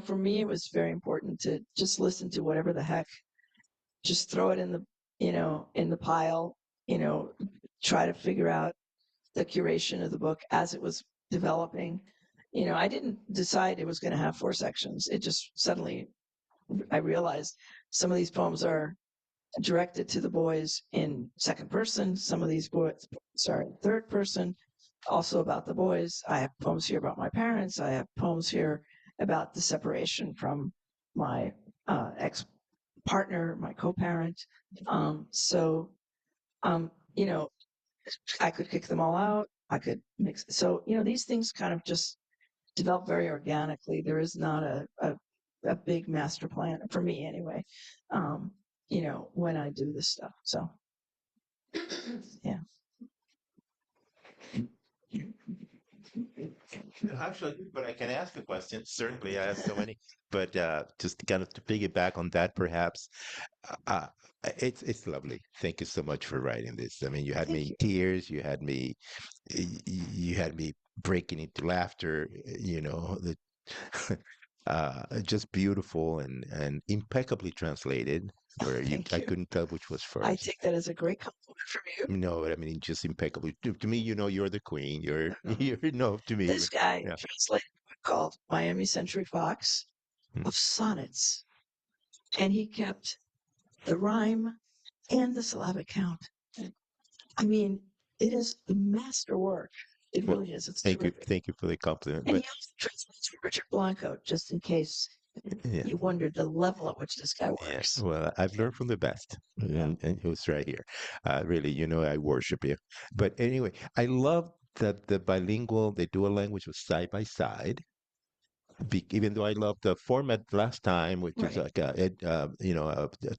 for me, it was very important to just listen to whatever the heck, just throw it in the pile, try to figure out the curation of the book as it was developing. I didn't decide it was going to have 4 sections. It just suddenly, I realized some of these poems are directed to the boys in second person. Some of these poems are in third person, also about the boys. I have poems here about my parents. I have poems here about the separation from my ex-partner, my co-parent. So, I could kick them all out. I could mix. So, these things kind of just develop very organically. There is not a big master plan for me anyway, when I do this stuff. So, yeah. Actually, but I can ask a question. Certainly, I have so many. But just kind of to piggyback on that, perhaps, uh, it's lovely. Thank you so much for writing this. I mean, you had Thank me you. in tears. You had me breaking into laughter. Just beautiful and impeccably translated. Where Thank I you. couldn't tell which was I first. take that as a great compliment from you. No, I mean just impeccably. To me, you're the queen. You're no to me. This guy Yeah. translated a book called Miami Century Fox Mm. of sonnets, and he kept the rhyme and the syllabic count. I mean, it is a masterwork. It Well, really is. It's terrific. thank you for the compliment. And he But also translates for Richard Blanco, just in case yeah, you wondered the level at which this guy yeah. works. Well, I've learned from the best, Yeah. and it was right here. Really, I worship you. But anyway, I love that the bilingual, the dual language was side by side. Even though I loved the format last time, which is Right. like a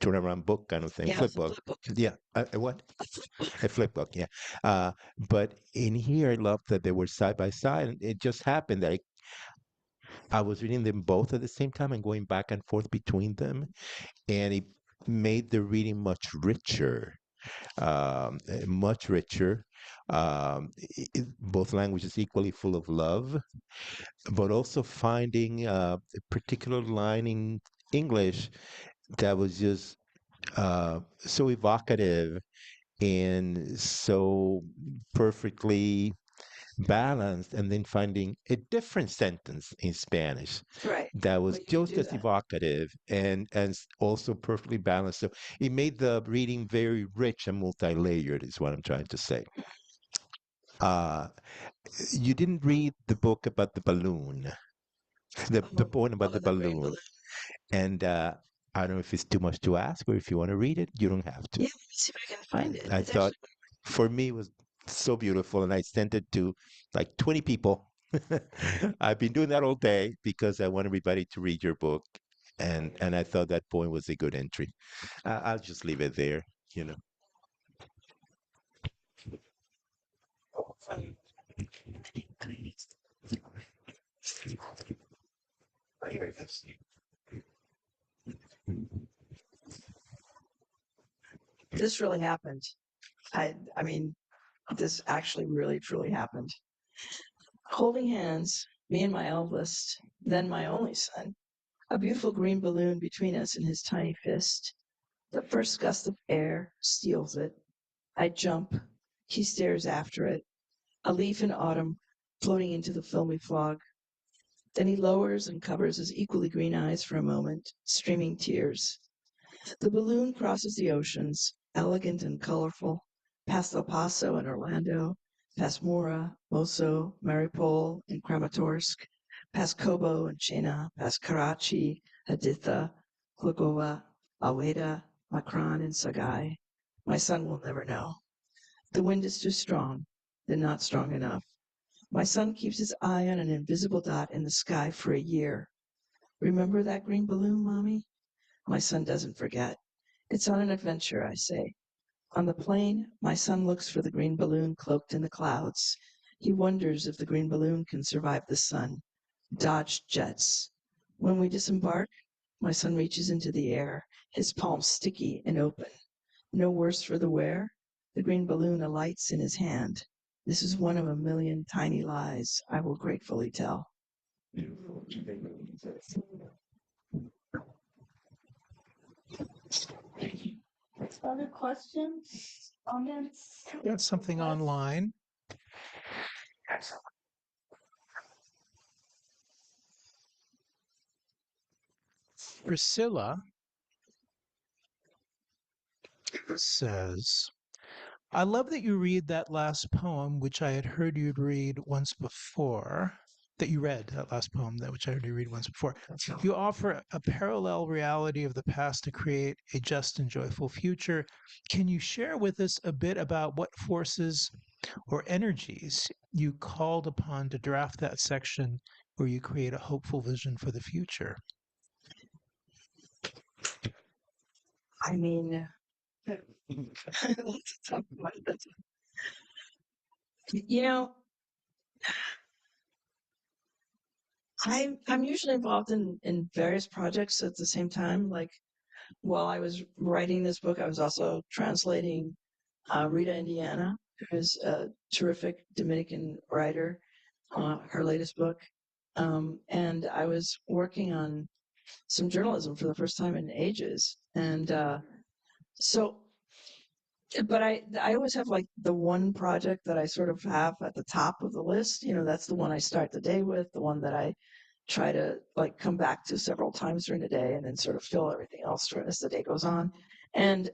turnaround book kind of thing, Yeah, flip it's a book. flip book. Yeah, what? A flip book. A flip book, yeah. But in here, I love that they were side by side, and it just happened that I was reading them both at the same time and going back and forth between them, and it made the reading much richer, much richer. Both languages equally full of love, but also finding a particular line in English that was just so evocative and so perfectly balanced, and then finding a different sentence in Spanish Right. that Well, was you can just do as that. evocative and also perfectly balanced. So it made the reading very rich and multi-layered, is what I'm trying to say. Uh, you didn't read the book about the balloon, the poem about the The rain balloon, balloon. and I don't know if it's too much to ask, or if you want to read it, you don't have to. Yeah, let me see if I can find it. I It's thought actually for me it was so beautiful, and I sent it to like 20 people. I've been doing that all day because I want everybody to read your book, and I thought that poem was a good entry. I'll just leave it there, you know. This really happened. I mean, this actually really truly happened. Holding hands, me and my eldest, then my only son, a beautiful green balloon between us in his tiny fist. The first gust of air steals it. I jump. He stares after it. A leaf in autumn floating into the filmy fog. Then he lowers and covers his equally green eyes for a moment, streaming tears. The balloon crosses the oceans, elegant and colorful, past El Paso and Orlando, past Mora, Moso, Maripol, and Kramatorsk, past Kobo and Chena, past Karachi, Haditha, Hlugowa, Alweda, Makran, and Sagai. My son will never know. The wind is too strong, then not strong enough. My son keeps his eye on an invisible dot in the sky for a year. Remember that green balloon, Mommy? My son doesn't forget. It's on an adventure, I say. On the plane, my son looks for the green balloon cloaked in the clouds. He wonders if the green balloon can survive the sun. Dodge jets. When we disembark, my son reaches into the air, his palms sticky and open. No worse for the wear. The green balloon alights in his hand. This is one of a million tiny lies I will gratefully tell. Other questions, comments? Got something online. Priscilla says, I love that you read that last poem, which I had heard you'd read once before. That you read that last poem, that which I heard you read once before. You offer a parallel reality of the past to create a just and joyful future. Can you share with us a bit about what forces or energies you called upon to draft that section where you create a hopeful vision for the future? I mean, that's a tough one. You know, I'm usually involved in various projects at the same time. Like while I was writing this book, I was also translating Rita Indiana, who is a terrific Dominican writer, her latest book. And I was working on some journalism for the first time in ages. And so, but I always have like the one project that I sort of have at the top of the list. You know, that's the one I start the day with, the one that I try to like come back to several times during the day, and then sort of fill everything else as the day goes on. And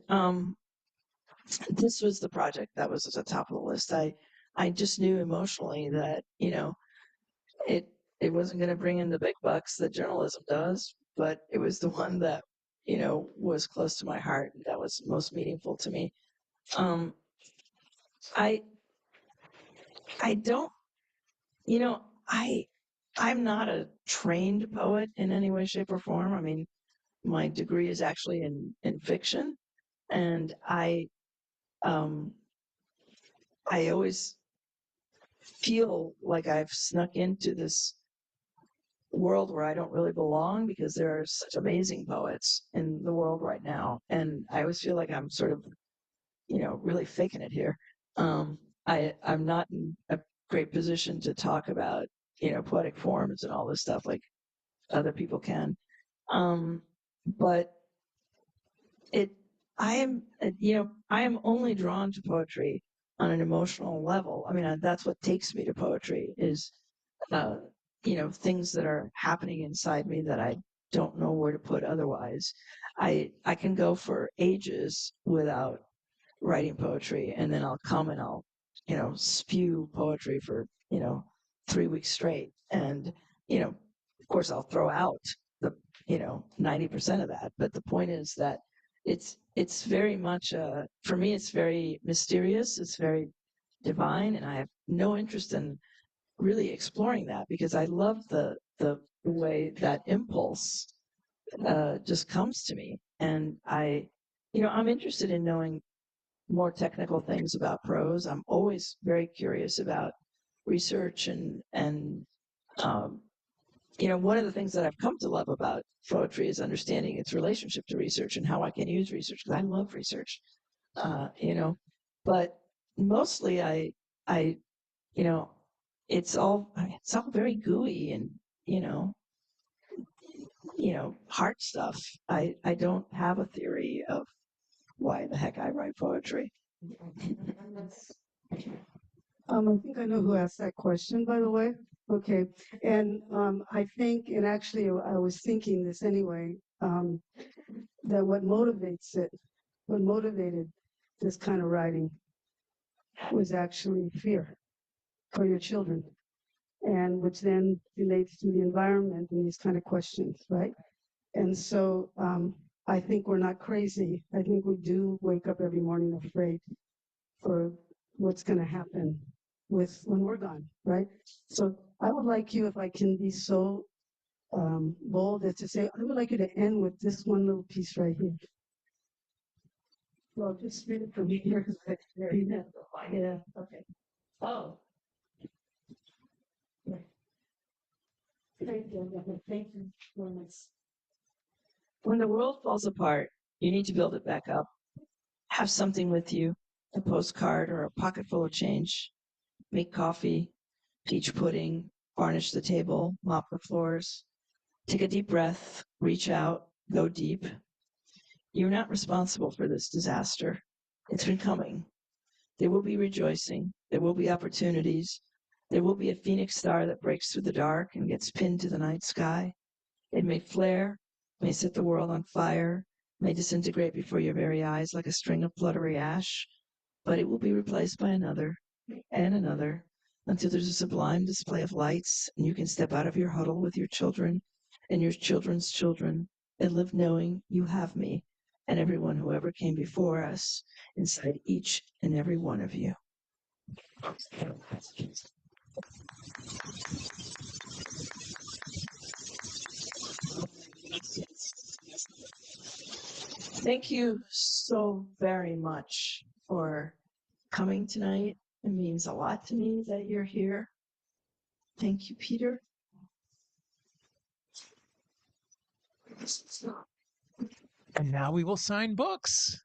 this was the project that was at the top of the list. I just knew emotionally that, you know, it it wasn't going to bring in the big bucks that journalism does, but it was the one that, you know, was close to my heart, that was most meaningful to me. um I I don't, you know, I'm not a trained poet in any way, shape, or form. I mean, my degree is actually in fiction, and um I always feel like I've snuck into this world where I don't really belong, because there are such amazing poets in the world right now, and I always feel like I'm sort of, you know, really faking it here. I'm not in a great position to talk about, you know, poetic forms and all this stuff like other people can. Um, but it, I am, you know, I am only drawn to poetry on an emotional level. I mean, that's what takes me to poetry is, uh, you know, things that are happening inside me that I don't know where to put otherwise. I can go for ages without writing poetry, and then I'll come and I'll, you know, spew poetry for, you know, 3 weeks straight. And, you know, of course I'll throw out the, you know, 90% of that. But the point is that it's very much, for me, it's very mysterious. It's very divine. And I have no interest in really exploring that, because I love the way that impulse just comes to me. And you know, I'm interested in knowing more technical things about prose. I'm always very curious about research and um, one of the things that I've come to love about poetry is understanding its relationship to research and how I can use research, because I love research. But mostly I, it's all very gooey and, hard stuff. I don't have a theory of why the heck I write poetry. I think I know who asked that question, by the way. Okay, and I think, and actually, I was thinking this anyway, that what motivated this kind of writing was actually fear for your children, and which then relates to the environment and these kind of questions, right? And so I think we're not crazy. I think we do wake up every morning afraid for what's going to happen when we're gone, right? So I would like you, if I can be so bold as to say, I would like you to end with this one little piece right here. Well, just read it from here because I read that. Yeah, okay. Oh. Yeah. Thank you. Thank you very much. When the world falls apart, you need to build it back up. Have something with you, a postcard or a pocket full of change. Make coffee, peach pudding, varnish the table, mop the floors. Take a deep breath, reach out, go deep. You're not responsible for this disaster. It's been coming. There will be rejoicing. There will be opportunities. There will be a phoenix star that breaks through the dark and gets pinned to the night sky. It may flare, may set the world on fire, may disintegrate before your very eyes like a string of fluttery ash, but it will be replaced by another and another until there's a sublime display of lights and you can step out of your huddle with your children and your children's children and live knowing you have me and everyone who ever came before us inside each and every one of you. Thank you so very much for coming tonight. It means a lot to me that you're here. Thank you, Peter. And now we will sign books.